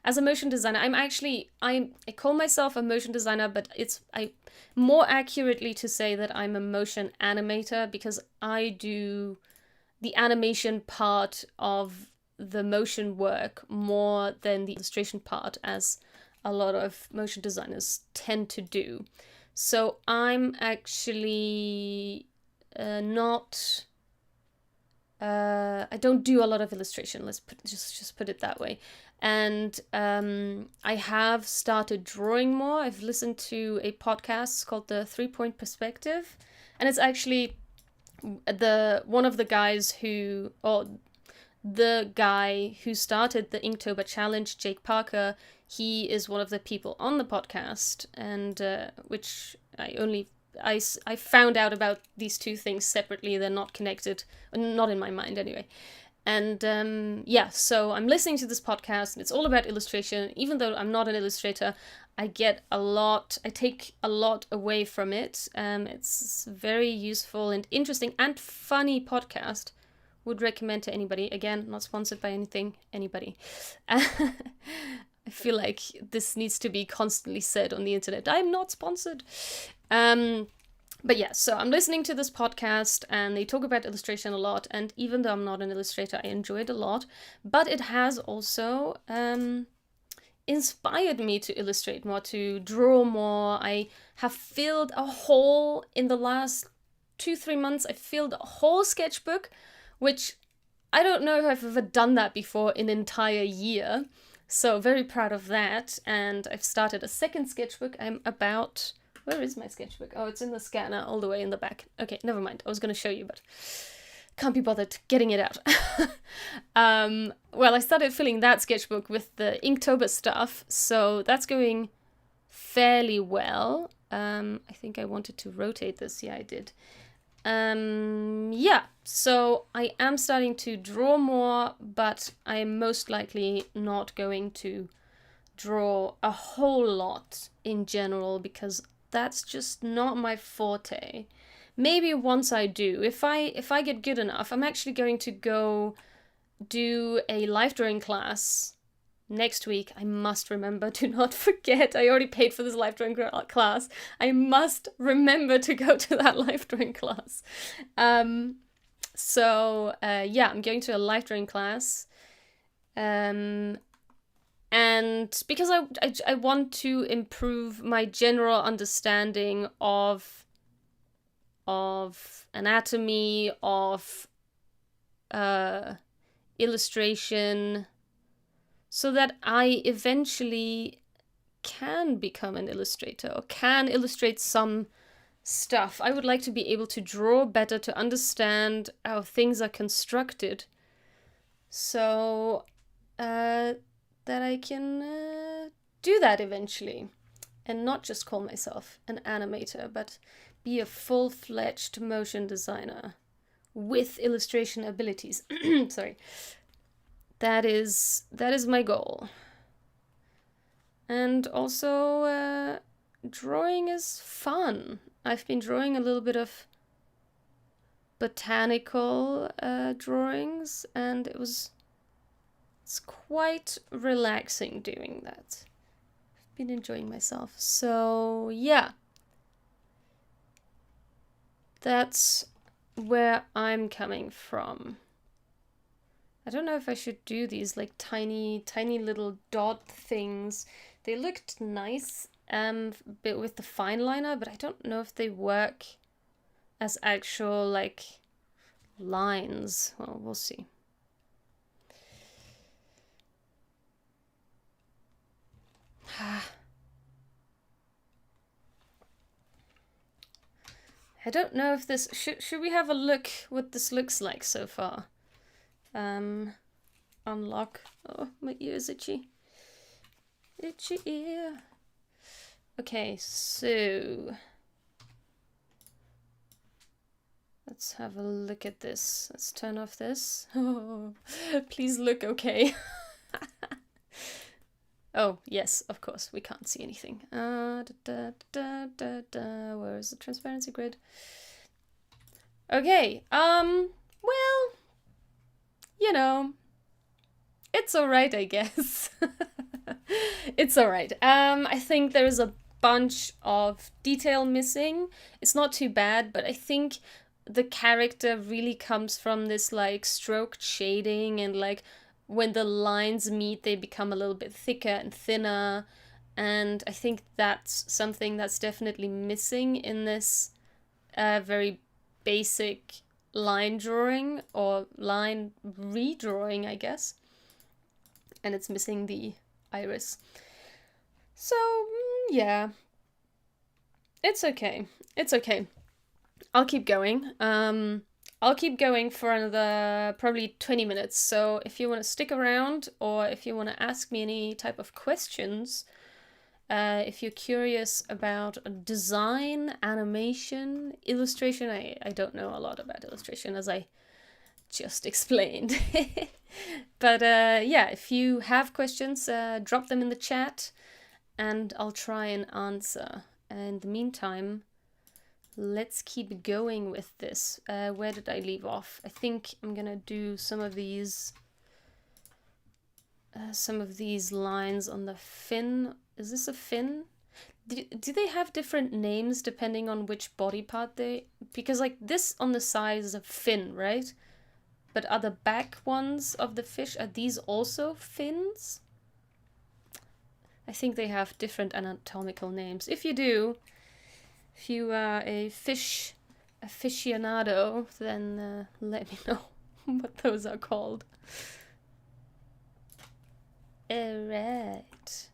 As a motion designer, I call myself a motion designer, but I more accurately to say that I'm a motion animator, because I do the animation part of the motion work more than the illustration part, as a lot of motion designers tend to do. So I'm actually not. I don't do a lot of illustration. Let's just put it that way. And I have started drawing more. I've listened to a podcast called The 3-Point Perspective, and it's actually one of the guys who, or the guy who started the Inktober challenge, Jake Parker. He is one of the people on the podcast, and which I found out about these two things separately. They're not connected, not in my mind anyway. And yeah, so I'm listening to this podcast, and it's all about illustration. Even though I'm not an illustrator, I take a lot away from it. It's very useful and interesting and funny podcast. Would recommend to anybody. Again, not sponsored by anybody. I feel like this needs to be constantly said on the internet. I'm not sponsored. But yeah, so I'm listening to this podcast, and they talk about illustration a lot. And even though I'm not an illustrator, I enjoy it a lot. But it has also inspired me to illustrate more, to draw more. I have filled a hole in the last 2-3 months. I filled a whole sketchbook, which I don't know if I've ever done that before in an entire year. So very proud of that. And I've started a second sketchbook. Where is my sketchbook? Oh, it's in the scanner all the way in the back. Okay, never mind. I was going to show you, but can't be bothered getting it out. Well, I started filling that sketchbook with the Inktober stuff, so that's going fairly well. I think I wanted to rotate this. Yeah, I did. Yeah, so I am starting to draw more, but I am most likely not going to draw a whole lot in general, because that's just not my forte. Maybe once I do, if I get good enough, I'm actually going to go do a life drawing class next week. I must remember to not forget. I already paid for this life drawing class. I must remember to go to that life drawing class. So yeah, I'm going to a life drawing class. and because I want to improve my general understanding of anatomy, of illustration, so that I eventually can become an illustrator or can illustrate some stuff. I would like to be able to draw better, to understand how things are constructed, so that I can do that eventually, and not just call myself an animator, but be a full-fledged motion designer with illustration abilities. Sorry. That is my goal. And also, drawing is fun. I've been drawing a little bit of botanical drawings, and it's quite relaxing doing that. I've been enjoying myself. So yeah, that's where I'm coming from. I don't know if I should do these like tiny little dot things. They looked nice bit with the fine liner, but I don't know if they work as actual like lines. Well, we'll see. I don't know if this should we have a look what this looks like so far. Unlock. Oh, my ear is itchy. Itchy ear. Okay, so let's have a look at this. Let's turn off this. Oh, please look okay. Oh, yes, of course, we can't see anything. Where is the transparency grid? Okay, well, you know, it's alright, I guess. It's alright. I think there is a bunch of detail missing. It's not too bad, but I think the character really comes from this like stroked shading, and like when the lines meet they become a little bit thicker and thinner, and I think that's something that's definitely missing in this very basic line drawing or line redrawing, I guess. And it's missing the iris. So yeah, it's okay. It's okay. I'll keep going. I'll keep going for another probably 20 minutes. So if you want to stick around, or if you want to ask me any type of questions, if you're curious about design, animation, illustration, I don't know a lot about illustration, as I just explained. But yeah, if you have questions, drop them in the chat and I'll try and answer. In the meantime, let's keep going with this. Where did I leave off? I think I'm gonna do some of these lines on the fin. Is this a fin? Do they have different names depending on which body part they... Because like this on the side is a fin, right? But are the back ones of the fish, are these also fins? I think they have different anatomical names. If you do, if you are a fish aficionado, then let me know what those are called. Alright.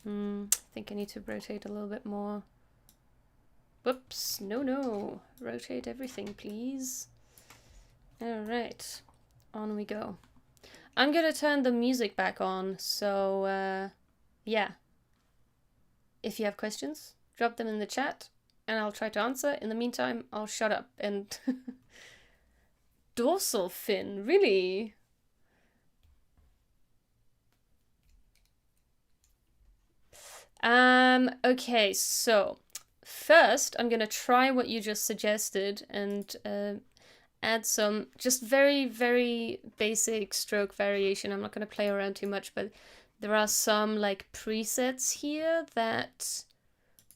I think I need to rotate a little bit more. Whoops, no. Rotate everything, please. Alright, on we go. I'm gonna turn the music back on, so yeah. If you have questions, drop them in the chat and I'll try to answer. In the meantime, I'll shut up and... Dorsal fin, really? Okay, so first I'm gonna try what you just suggested and add some just very, very basic stroke variation. I'm not gonna play around too much, but there are some like presets here that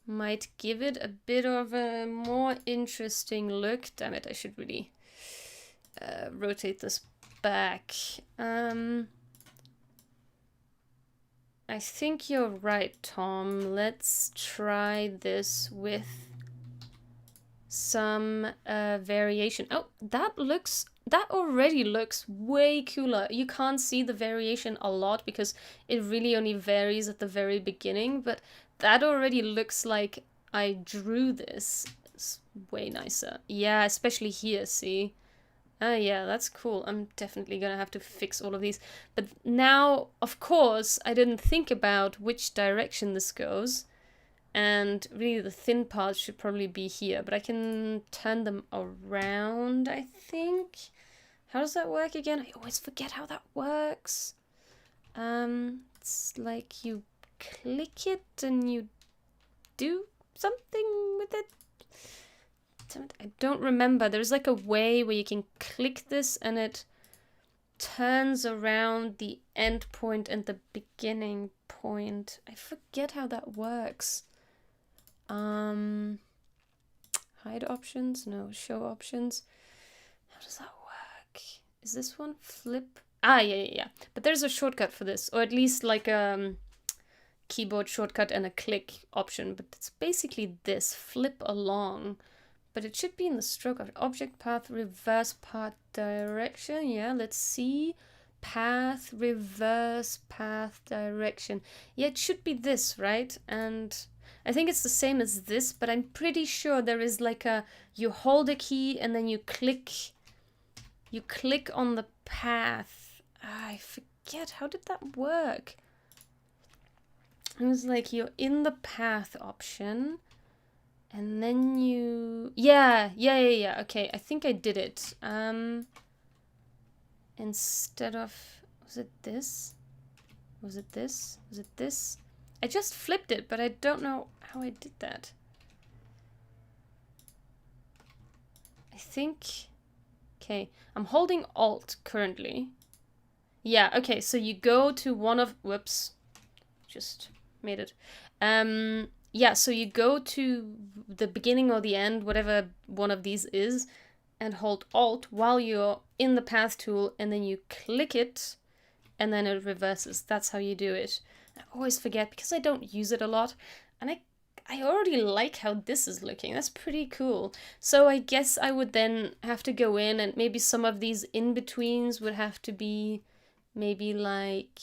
might give it a bit of a more interesting look. Damn it, I should really rotate this back. I think you're right, Tom. Let's try this with some variation. Oh, that already looks way cooler. You can't see the variation a lot because it really only varies at the very beginning, but that already looks like I drew this. It's way nicer. Yeah, especially here, see? Yeah, that's cool. I'm definitely gonna have to fix all of these. But now, of course, I didn't think about which direction this goes. And really the thin parts should probably be here. But I can turn them around, I think. How does that work again? I always forget how that works. It's like you click it and you do something with it. I don't remember. There's like a way where you can click this and it turns around the end point and the beginning point. I forget how that works. Hide options? No, show options. How does that work? Is this one flip? Yeah. But there's a shortcut for this, or at least like a keyboard shortcut and a click option. But it's basically this, flip along. But it should be in the stroke of object path, reverse path direction. Yeah, let's see. Path, reverse path direction. Yeah, it should be this, right? And I think it's the same as this, but I'm pretty sure there is like you hold a key and then you click on the path. I forget, how did that work? It was like you're in the path option. And then you... Yeah. Okay, I think I did it. Instead of... Was it this? Was it this? Was it this? I just flipped it, but I don't know how I did that. I think... Okay, I'm holding Alt currently. Yeah, okay, so you go to one of... Whoops. Just made it. Yeah, so you go to the beginning or the end, whatever one of these is, and hold Alt while you're in the path tool, and then you click it, and then it reverses. That's how you do it. I always forget because I don't use it a lot, and I already like how this is looking. That's pretty cool. So I guess I would then have to go in, and maybe some of these in-betweens would have to be maybe like...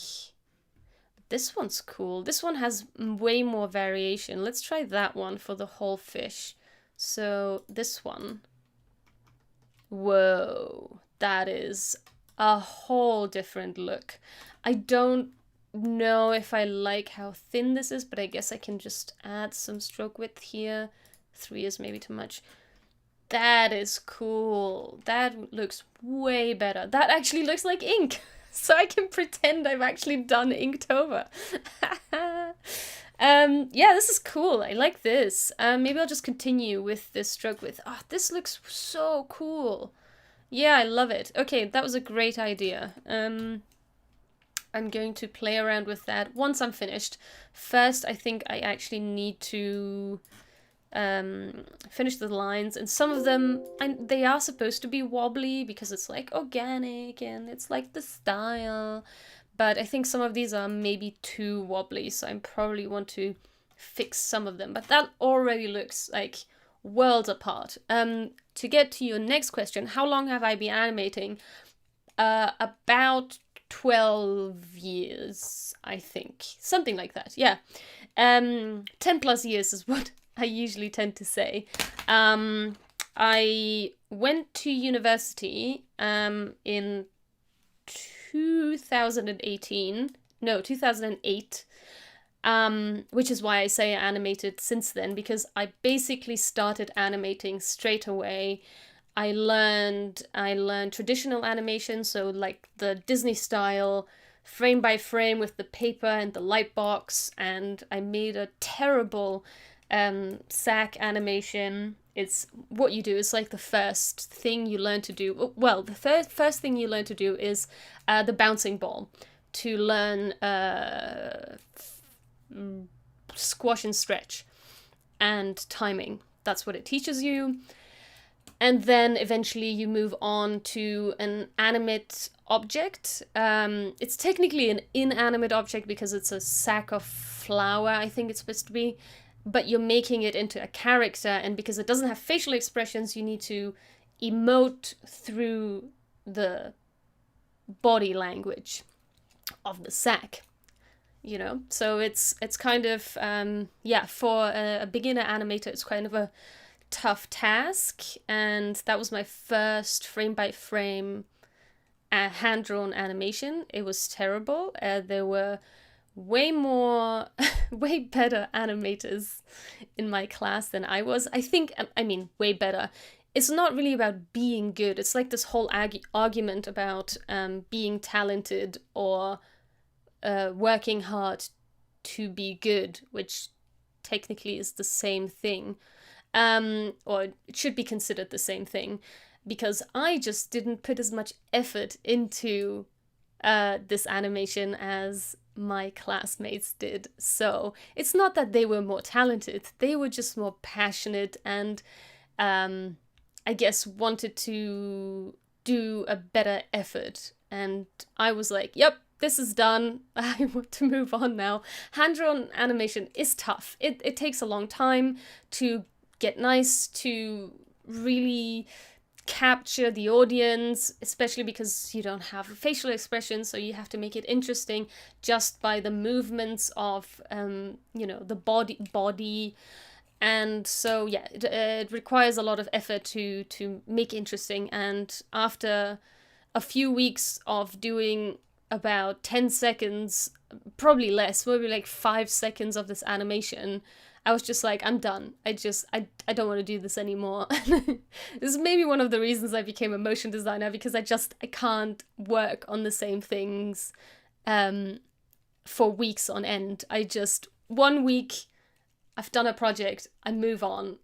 This one's cool. This one has way more variation. Let's try that one for the whole fish. So this one. Whoa, that is a whole different look. I don't know if I like how thin this is, but I guess I can just add some stroke width here. 3 is maybe too much. That is cool. That looks way better. That actually looks like ink. So I can pretend I've actually done Inktober. Yeah, this is cool. I like this. Maybe I'll just continue with this stroke width. Oh, this looks so cool. Yeah, I love it. Okay, that was a great idea. I'm going to play around with that once I'm finished. First, I think I actually need to finish the lines, and some of them they are supposed to be wobbly because it's like organic and it's like the style, but I think some of these are maybe too wobbly, so I probably want to fix some of them. But that already looks like worlds apart. To get to your next question, how long have I been animating? About 12 years, I think, something like that. Yeah, 10 plus years is what I usually tend to say. I went to university in 2008, which is why I say I animated since then, because I basically started animating straight away. I learned traditional animation, so like the Disney style, frame by frame with the paper and the light box, and I made a terrible sack animation. It's what you do. It's like the first thing you learn to do. Well, the first thing you learn to do is the bouncing ball, to learn squash and stretch and timing. That's what it teaches you. And then eventually you move on to an animate object. It's technically an inanimate object because it's a sack of flour, I think it's supposed to be, but you're making it into a character, and because it doesn't have facial expressions, you need to emote through the body language of the sack. You know, so it's kind of for a beginner animator, it's kind of a tough task, and that was my first frame by frame hand-drawn animation. It was terrible. There were way better animators in my class than I was. I mean way better. It's not really about being good. It's like this whole argument about being talented or working hard to be good, which technically is the same thing. Or it should be considered the same thing, because I just didn't put as much effort into this animation as my classmates did. So it's not that they were more talented, they were just more passionate and I guess wanted to do a better effort. And I was like, yep, this is done. I want to move on now. Hand-drawn animation is tough. It takes a long time to get nice, to really capture the audience, especially because you don't have a facial expression, so you have to make it interesting just by the movements of the body. And so yeah, it requires a lot of effort to make interesting. And after a few weeks of doing about 10 seconds, probably less, maybe like 5 seconds of this animation, I was just like, I'm done. I don't want to do this anymore. This is maybe one of the reasons I became a motion designer, because I can't work on the same things for weeks on end. 1 week, I've done a project, I move on.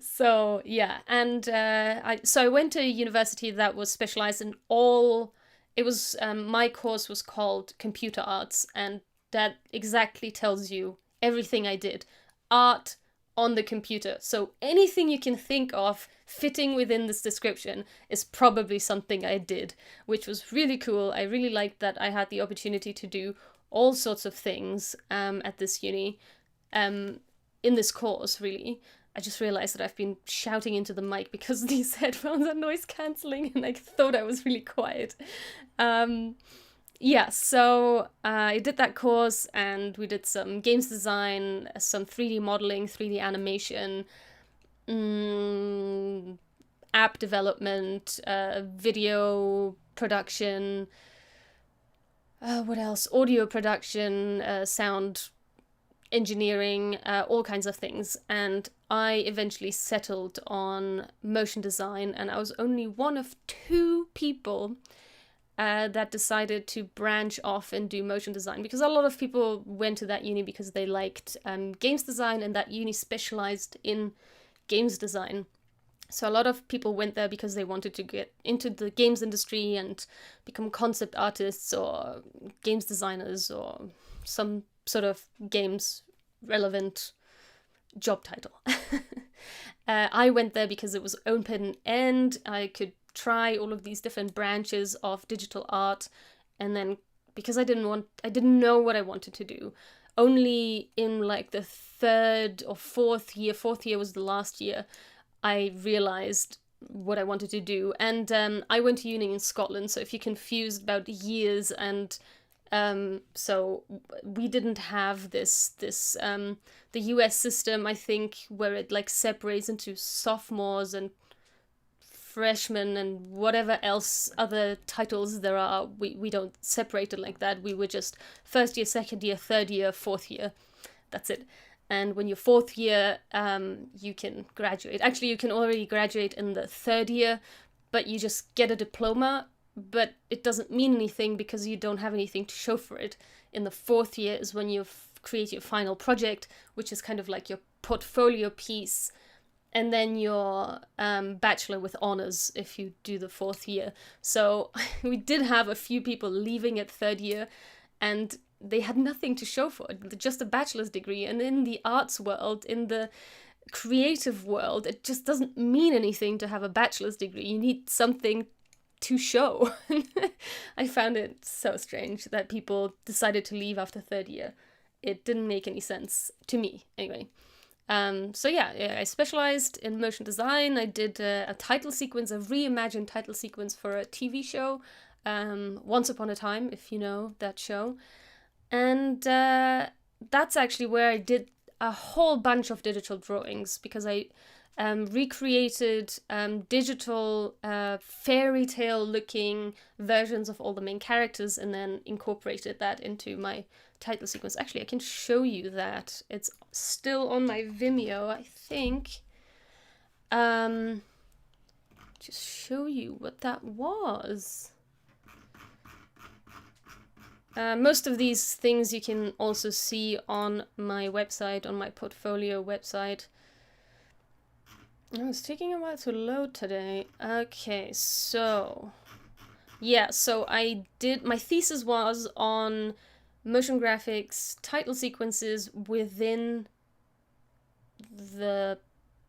So yeah, and I went to a university that was specialized in my course was called Computer Arts, and that exactly tells you everything I did. Art on the computer. So anything you can think of fitting within this description is probably something I did, which was really cool. I really liked that I had the opportunity to do all sorts of things at this uni, in this course, really. I just realized that I've been shouting into the mic because these headphones are noise cancelling, and I thought I was really quiet. So I did that course, and we did some games design, some 3D modeling, 3D animation, app development, video production, what else? Audio production, sound engineering, all kinds of things. And I eventually settled on motion design, and I was only one of 2 people that decided to branch off and do motion design, because a lot of people went to that uni because they liked games design, and that uni specialized in games design. So a lot of people went there because they wanted to get into the games industry and become concept artists or games designers or some sort of games relevant job title. I went there because it was open end. I could try all of these different branches of digital art, and then because I didn't know what I wanted to do, only in like the 3rd or 4th year was the last year, I realized what I wanted to do. And I went to uni in Scotland, so if you're confused about years, and so we didn't have this the US system, I think, where it like separates into sophomores and freshmen and whatever else other titles there are. We don't separate it like that. We were just 1st year, 2nd year, 3rd year, 4th year. That's it. And when you're 4th year, you can graduate. Actually, you can already graduate in the 3rd year, but you just get a diploma, but it doesn't mean anything because you don't have anything to show for it. In the 4th year is when you create your final project, which is kind of like your portfolio piece, and then your bachelor with honors if you do the 4th year. So we did have a few people leaving at 3rd year, and they had nothing to show for it, just a bachelor's degree. And in the arts world, in the creative world, it just doesn't mean anything to have a bachelor's degree. You need something to show. I found it so strange that people decided to leave after third year. It didn't make any sense to me, anyway. So yeah, I specialized in motion design. I did a title sequence, a reimagined title sequence for a TV show, Once Upon a Time, if you know that show. And that's actually where I did a whole bunch of digital drawings, because I recreated digital fairy tale looking versions of all the main characters and then incorporated that into my title sequence. Actually, I can show you that. It's still on my Vimeo, I think. Just show you what that was. Most of these things you can also see on my website, on my portfolio website. Oh, it's taking a while to load today. Okay, so yeah, so I did, my thesis was on motion graphics title sequences within the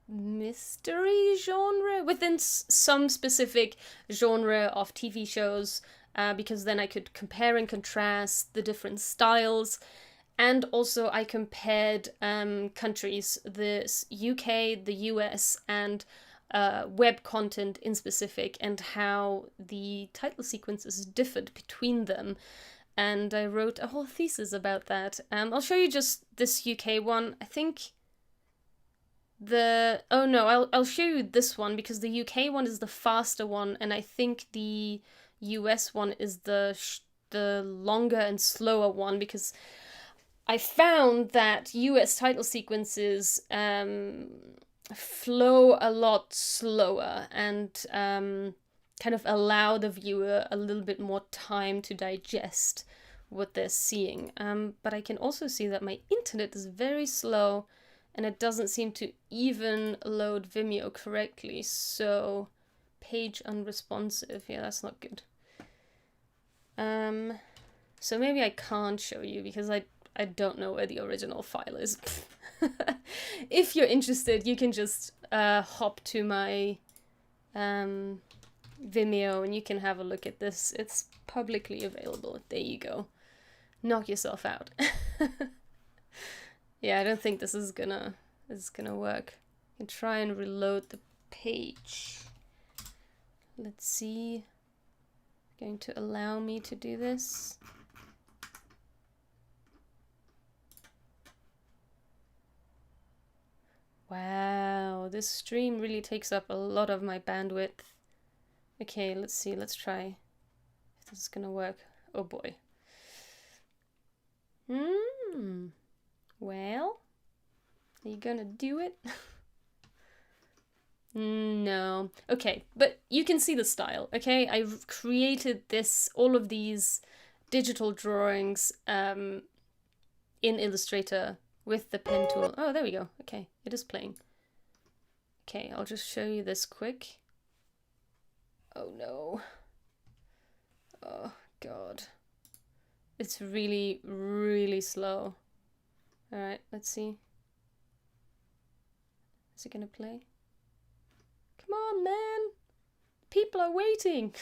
mystery genre, within some specific genre of TV shows. Because then I could compare and contrast the different styles. And also I compared countries, the UK, the US, and web content in specific, and how the title sequences differed between them. And I wrote a whole thesis about that. I'll show you just this UK one. I think I'll show you this one, because the UK one is the faster one, and I think the US one is the longer and slower one, because I found that US title sequences flow a lot slower and kind of allow the viewer a little bit more time to digest what they're seeing. But I can also see that my internet is very slow and it doesn't seem to even load Vimeo correctly, so page unresponsive. Yeah, that's not good. So maybe I can't show you because I don't know where the original file is. If you're interested, you can just hop to my Vimeo and you can have a look at this. It's publicly available. There you go. Knock yourself out. Yeah, I don't think this is gonna work. I can try and reload the page. Let's see. Going to allow me to do this. Wow, this stream really takes up a lot of my bandwidth. Okay, let's see, let's try if this is gonna work. Oh boy. Well, are you gonna do it? No. Okay, but you can see the style, okay? I've created all of these digital drawings in Illustrator with the pen tool. Oh, there we go. Okay, it is playing. Okay, I'll just show you this quick. Oh no. Oh god. It's really, really slow. Alright, let's see. Is it gonna play? Come on, man! People are waiting!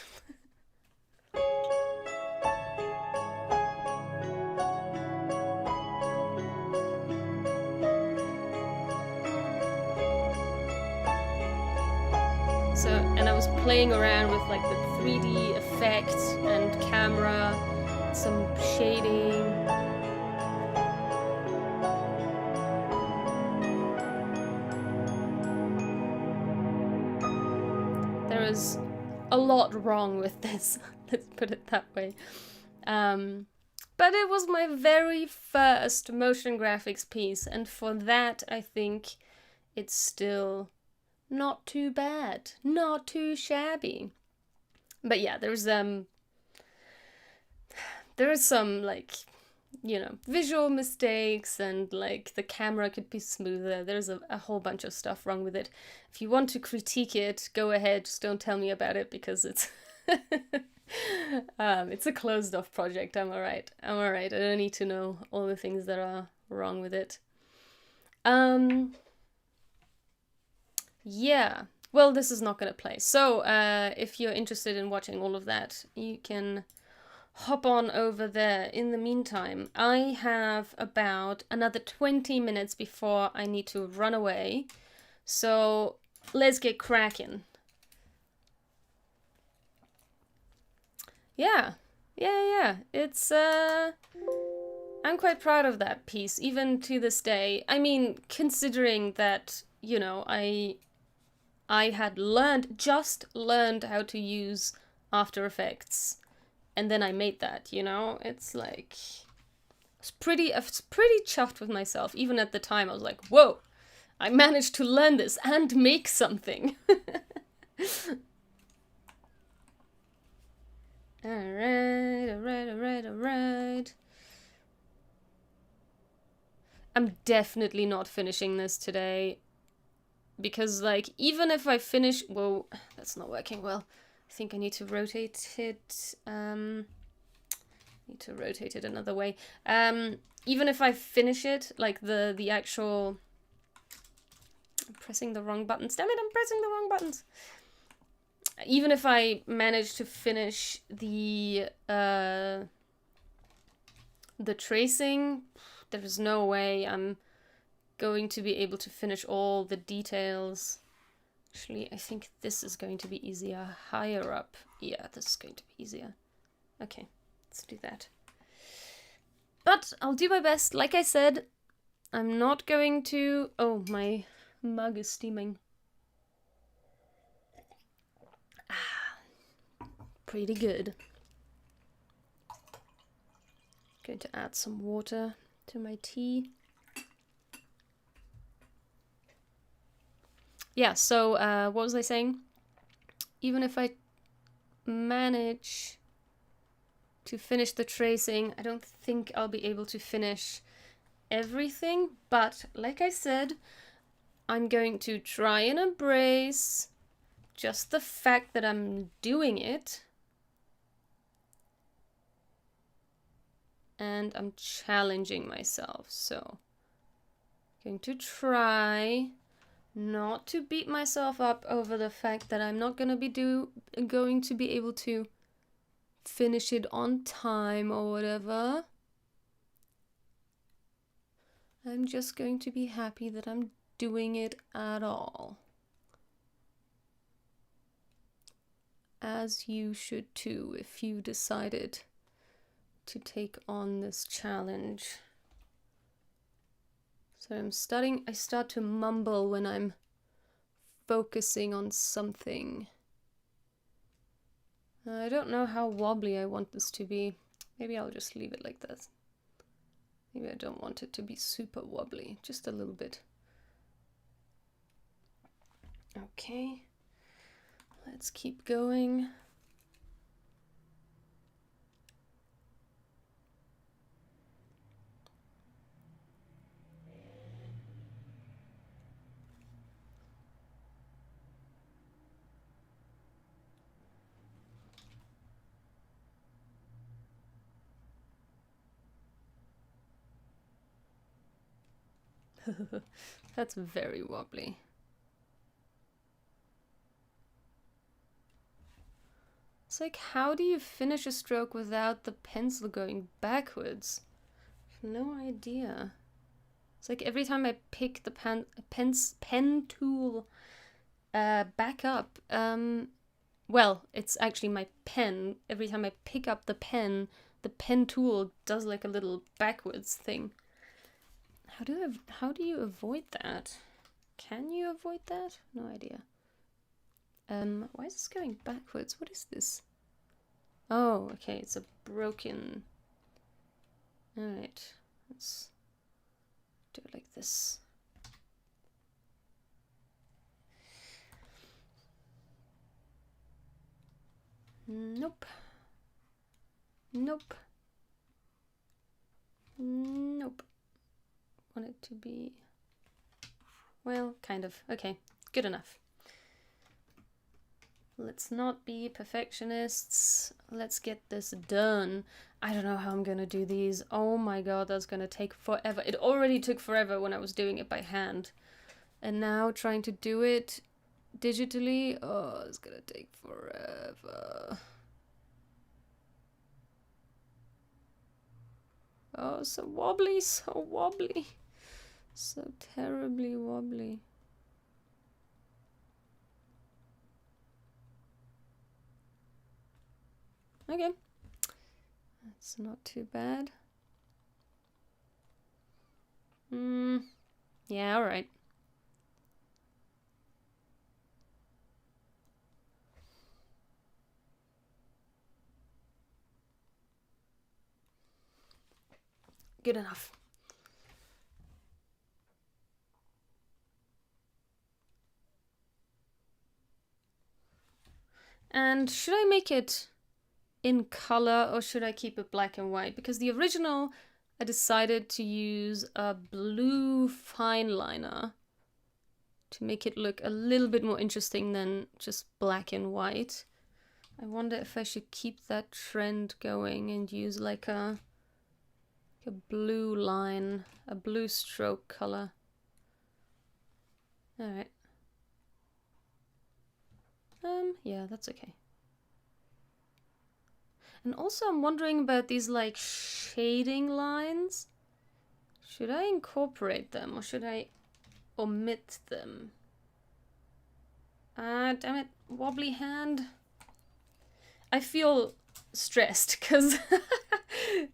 So, and I was playing around with like the 3D effect and camera, some shading. There was a lot wrong with this, let's put it that way. But it was my very first motion graphics piece, and for that I think it's still not too bad, not too shabby. But yeah, there is some like, you know, visual mistakes, and like the camera could be smoother. There's a whole bunch of stuff wrong with it. If you want to critique it, go ahead, just don't tell me about it, because it's it's a closed off project. I'm alright. I don't need to know all the things that are wrong with it. yeah. Well, this is not gonna play. So, if you're interested in watching all of that, you can hop on over there. In the meantime, I have about another 20 minutes before I need to run away. So, let's get cracking. Yeah. It's, I'm quite proud of that piece, even to this day. I mean, considering that, you know, I had just learned how to use After Effects, and then I made that, you know? It's like, I was pretty chuffed with myself. Even at the time, I was like, whoa, I managed to learn this and make something. Alright. I'm definitely not finishing this today. Because, like, even if I finish... Whoa, that's not working well. I think I need to rotate it. Need to rotate it another way. Even if I finish it, like, the actual... I'm pressing the wrong buttons. Damn it, I'm pressing the wrong buttons. Even if I manage to finish the tracing, there is no way I'm going to be able to finish all the details. Actually, I think this is going to be easier. Higher up. Yeah, this is going to be easier. Okay, let's do that. But I'll do my best. Like I said, I'm not going to... Oh, my mug is steaming. Pretty good. Going to add some water to my tea. Yeah, so what was I saying? Even if I manage to finish the tracing, I don't think I'll be able to finish everything, but like I said, I'm going to try and embrace just the fact that I'm doing it. And I'm challenging myself, so I'm going to try not to beat myself up over the fact that I'm not going to be able to finish it on time or whatever. I'm just going to be happy that I'm doing it at all. As you should too, if you decided to take on this challenge. So I start to mumble when I'm focusing on something. I don't know how wobbly I want this to be. Maybe I'll just leave it like this. Maybe I don't want it to be super wobbly, just a little bit. Okay, let's keep going. That's very wobbly. It's like, how do you finish a stroke without the pencil going backwards? I have no idea. It's like every time I pick the pen tool back up, well, it's actually my pen. Every time I pick up the pen tool does like a little backwards thing. How do you avoid that? Can you avoid that? No idea. Why is this going backwards? What is this? Oh, okay, it's a broken... Alright, let's do it like this. Nope. Nope. Nope. Want it to be... Well, kind of. Okay, good enough. Let's not be perfectionists. Let's get this done. I don't know how I'm gonna do these. Oh my god, that's gonna take forever. It already took forever when I was doing it by hand. And now trying to do it digitally. Oh, it's gonna take forever. Oh, so wobbly, so wobbly. So terribly wobbly. Okay. That's not too bad. Yeah, alright. Good enough. And should I make it in color or should I keep it black and white? Because the original, I decided to use a blue fine liner to make it look a little bit more interesting than just black and white. I wonder if I should keep that trend going and use like a blue line, a blue stroke color. Alright. Yeah, that's okay. And also I'm wondering about these like shading lines. Should I incorporate them or should I omit them? Damn it, wobbly hand. I feel stressed because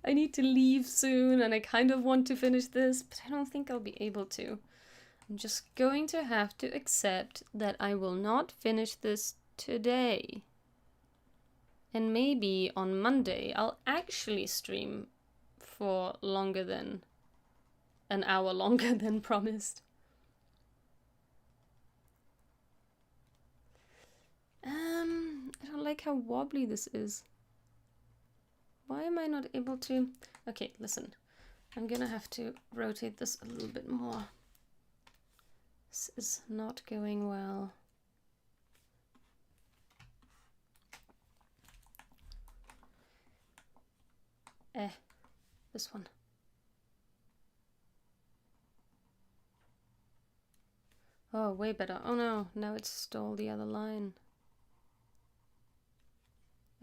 I need to leave soon and I kind of want to finish this, but I don't think I'll be able to. I'm just going to have to accept that I will not finish this today. And maybe on Monday I'll actually stream for longer than an hour longer than promised. I don't like how wobbly this is. Why am I not able to? Okay, listen. I'm gonna have to rotate this a little bit more. This is not going well. This one. Oh, way better. Oh no, now it's stole the other line.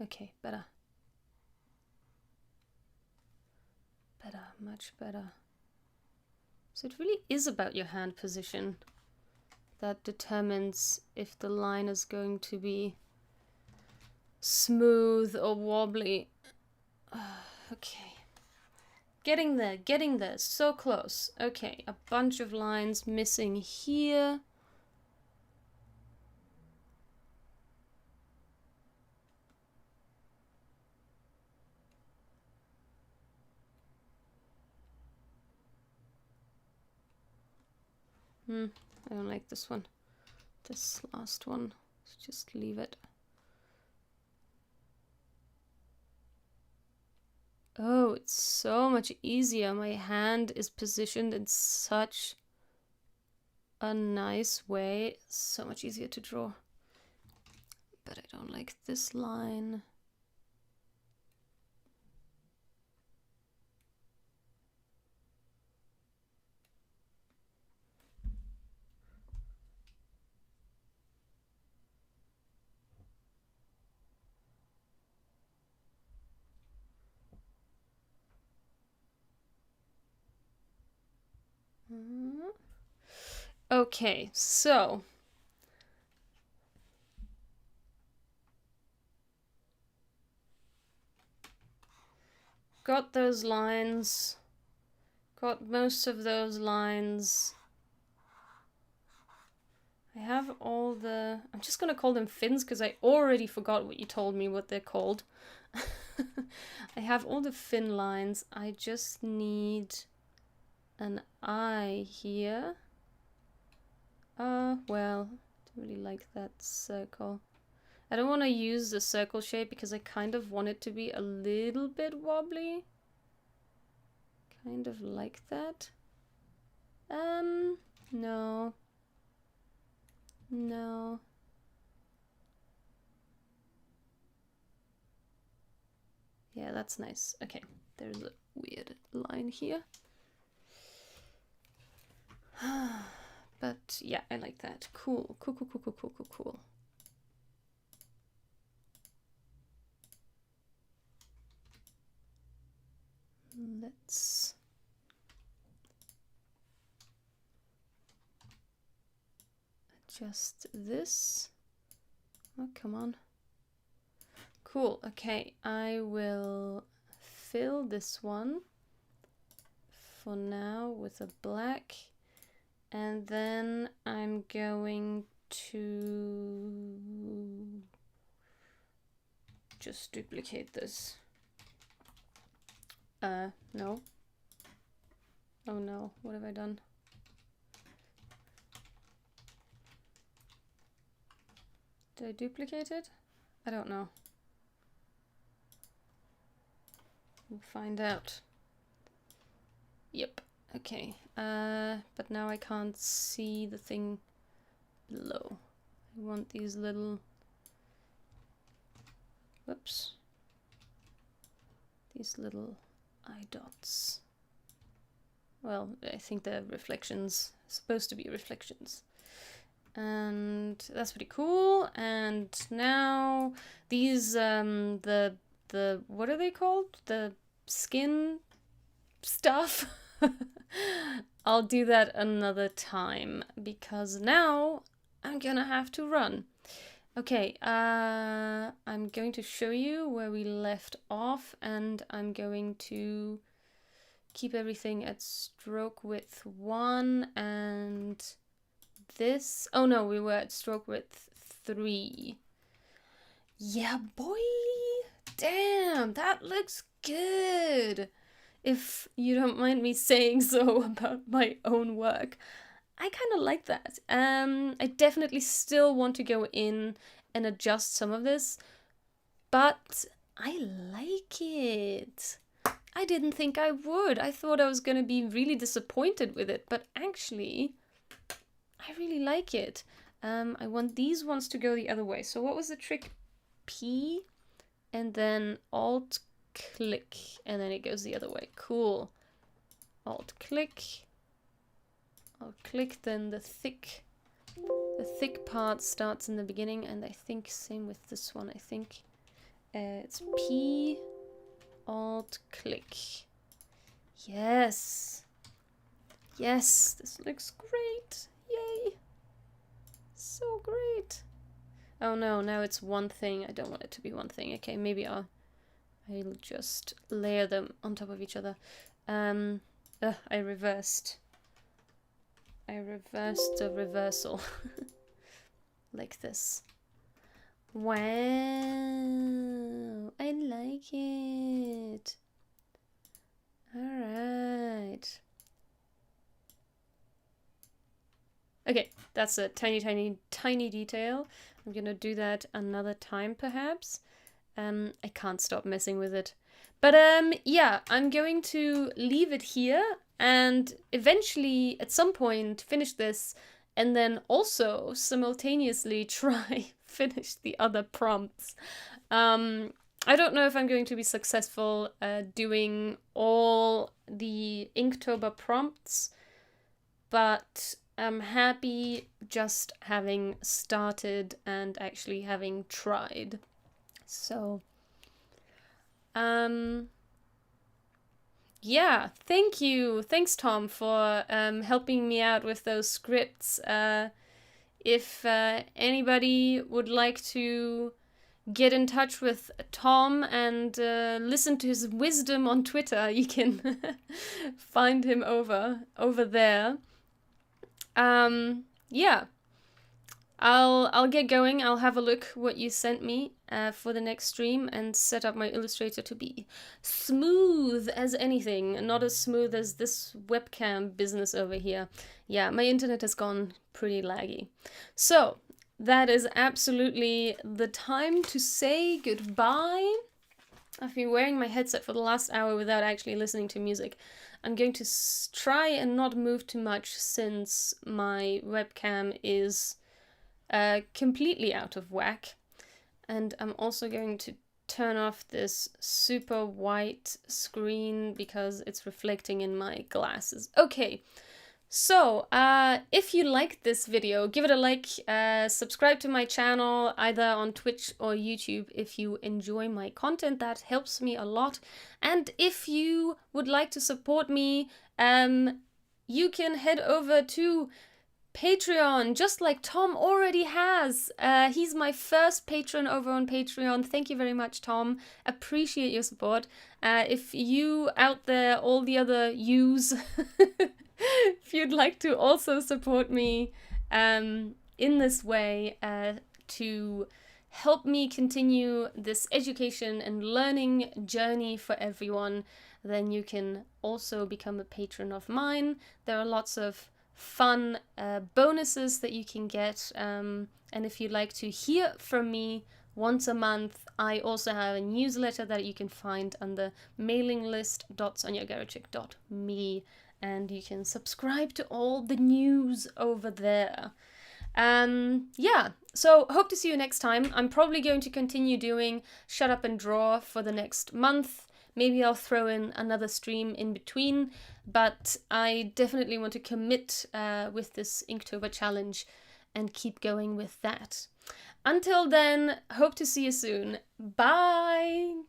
Okay, better. Better, much better. So it really is about your hand position that determines if the line is going to be smooth or wobbly. Okay. Getting there, so close. Okay, a bunch of lines missing here. I don't like this one. This last one. Let's just leave it. Oh, it's so much easier. My hand is positioned in such a nice way. So much easier to draw. But I don't like this line. Okay, so got those lines, got most of those lines. I have all the, I'm just gonna call them fins because I already forgot what you told me what they're called. I have all the fin lines. I just need an eye here. Well, don't really like that circle. I don't want to use the circle shape because I kind of want it to be a little bit wobbly. Kind of like that. No. No. Yeah, that's nice. Okay, there's a weird line here. But yeah, I like that. Cool. Let's adjust this. Oh, come on. Cool. Okay, I will fill this one for now with a black, and then I'm going to just duplicate this. No. Oh no, what have I done? Did I duplicate it? I don't know. We'll find out. Yep, okay. But now I can't see the thing below. I want these little... Whoops. These little eye dots. Well, I think they're reflections. Supposed to be reflections. And that's pretty cool. And now these, the what are they called? The skin stuff? I'll do that another time, because now I'm gonna have to run. Okay, I'm going to show you where we left off, and I'm going to keep everything at stroke width 1, and this... Oh no, we were at stroke width 3. Yeah, boy! Damn, that looks good! If you don't mind me saying so about my own work. I kind of like that. I definitely still want to go in and adjust some of this, but I like it. I didn't think I would. I thought I was going to be really disappointed with it, but actually, I really like it. I want these ones to go the other way. So what was the trick? P, and then Alt click, and then it goes the other way. Cool. Alt click. I'll click, then the thick part starts in the beginning, and I think same with this one. I think it's P, Alt click. Yes, yes, this looks great. Yay, so great. Oh no, now it's one thing. I don't want it to be one thing. Okay, maybe I'll just layer them on top of each other. I reversed the reversal. Like this. Wow, I like it. Alright. Okay, that's a tiny detail. I'm gonna do that another time perhaps. I can't stop messing with it. But yeah, I'm going to leave it here and eventually at some point finish this, and then also simultaneously try finish the other prompts. I don't know if I'm going to be successful doing all the Inktober prompts, but I'm happy just having started and actually having tried. So, yeah, thank you. Thanks, Tom, for helping me out with those scripts. If anybody would like to get in touch with Tom and listen to his wisdom on Twitter, you can find him over there. Yeah. I'll get going. I'll have a look what you sent me for the next stream and set up my Illustrator to be smooth as anything, not as smooth as this webcam business over here. Yeah, my internet has gone pretty laggy. So that is absolutely the time to say goodbye. I've been wearing my headset for the last hour without actually listening to music. I'm going to try and not move too much since my webcam is completely out of whack, and I'm also going to turn off this super white screen because it's reflecting in my glasses. Okay, So, if you liked this video, give it a like, subscribe to my channel, either on Twitch or YouTube if you enjoy my content. That helps me a lot. And if you would like to support me, you can head over to Patreon, just like Tom already has. He's my first patron over on Patreon. Thank you very much, Tom. Appreciate your support. If you out there, all the other yous, if you'd like to also support me in this way to help me continue this education and learning journey for everyone, then you can also become a patron of mine. There are lots of fun bonuses that you can get, and if you'd like to hear from me once a month, I also have a newsletter that you can find under mailinglist.sonjageracsek.me, and you can subscribe to all the news over there. Yeah, so hope to see you next time. I'm probably going to continue doing Shut Up and Draw for the next month. Maybe I'll throw in another stream in between, but I definitely want to commit with this Inktober challenge and keep going with that. Until then, hope to see you soon. Bye!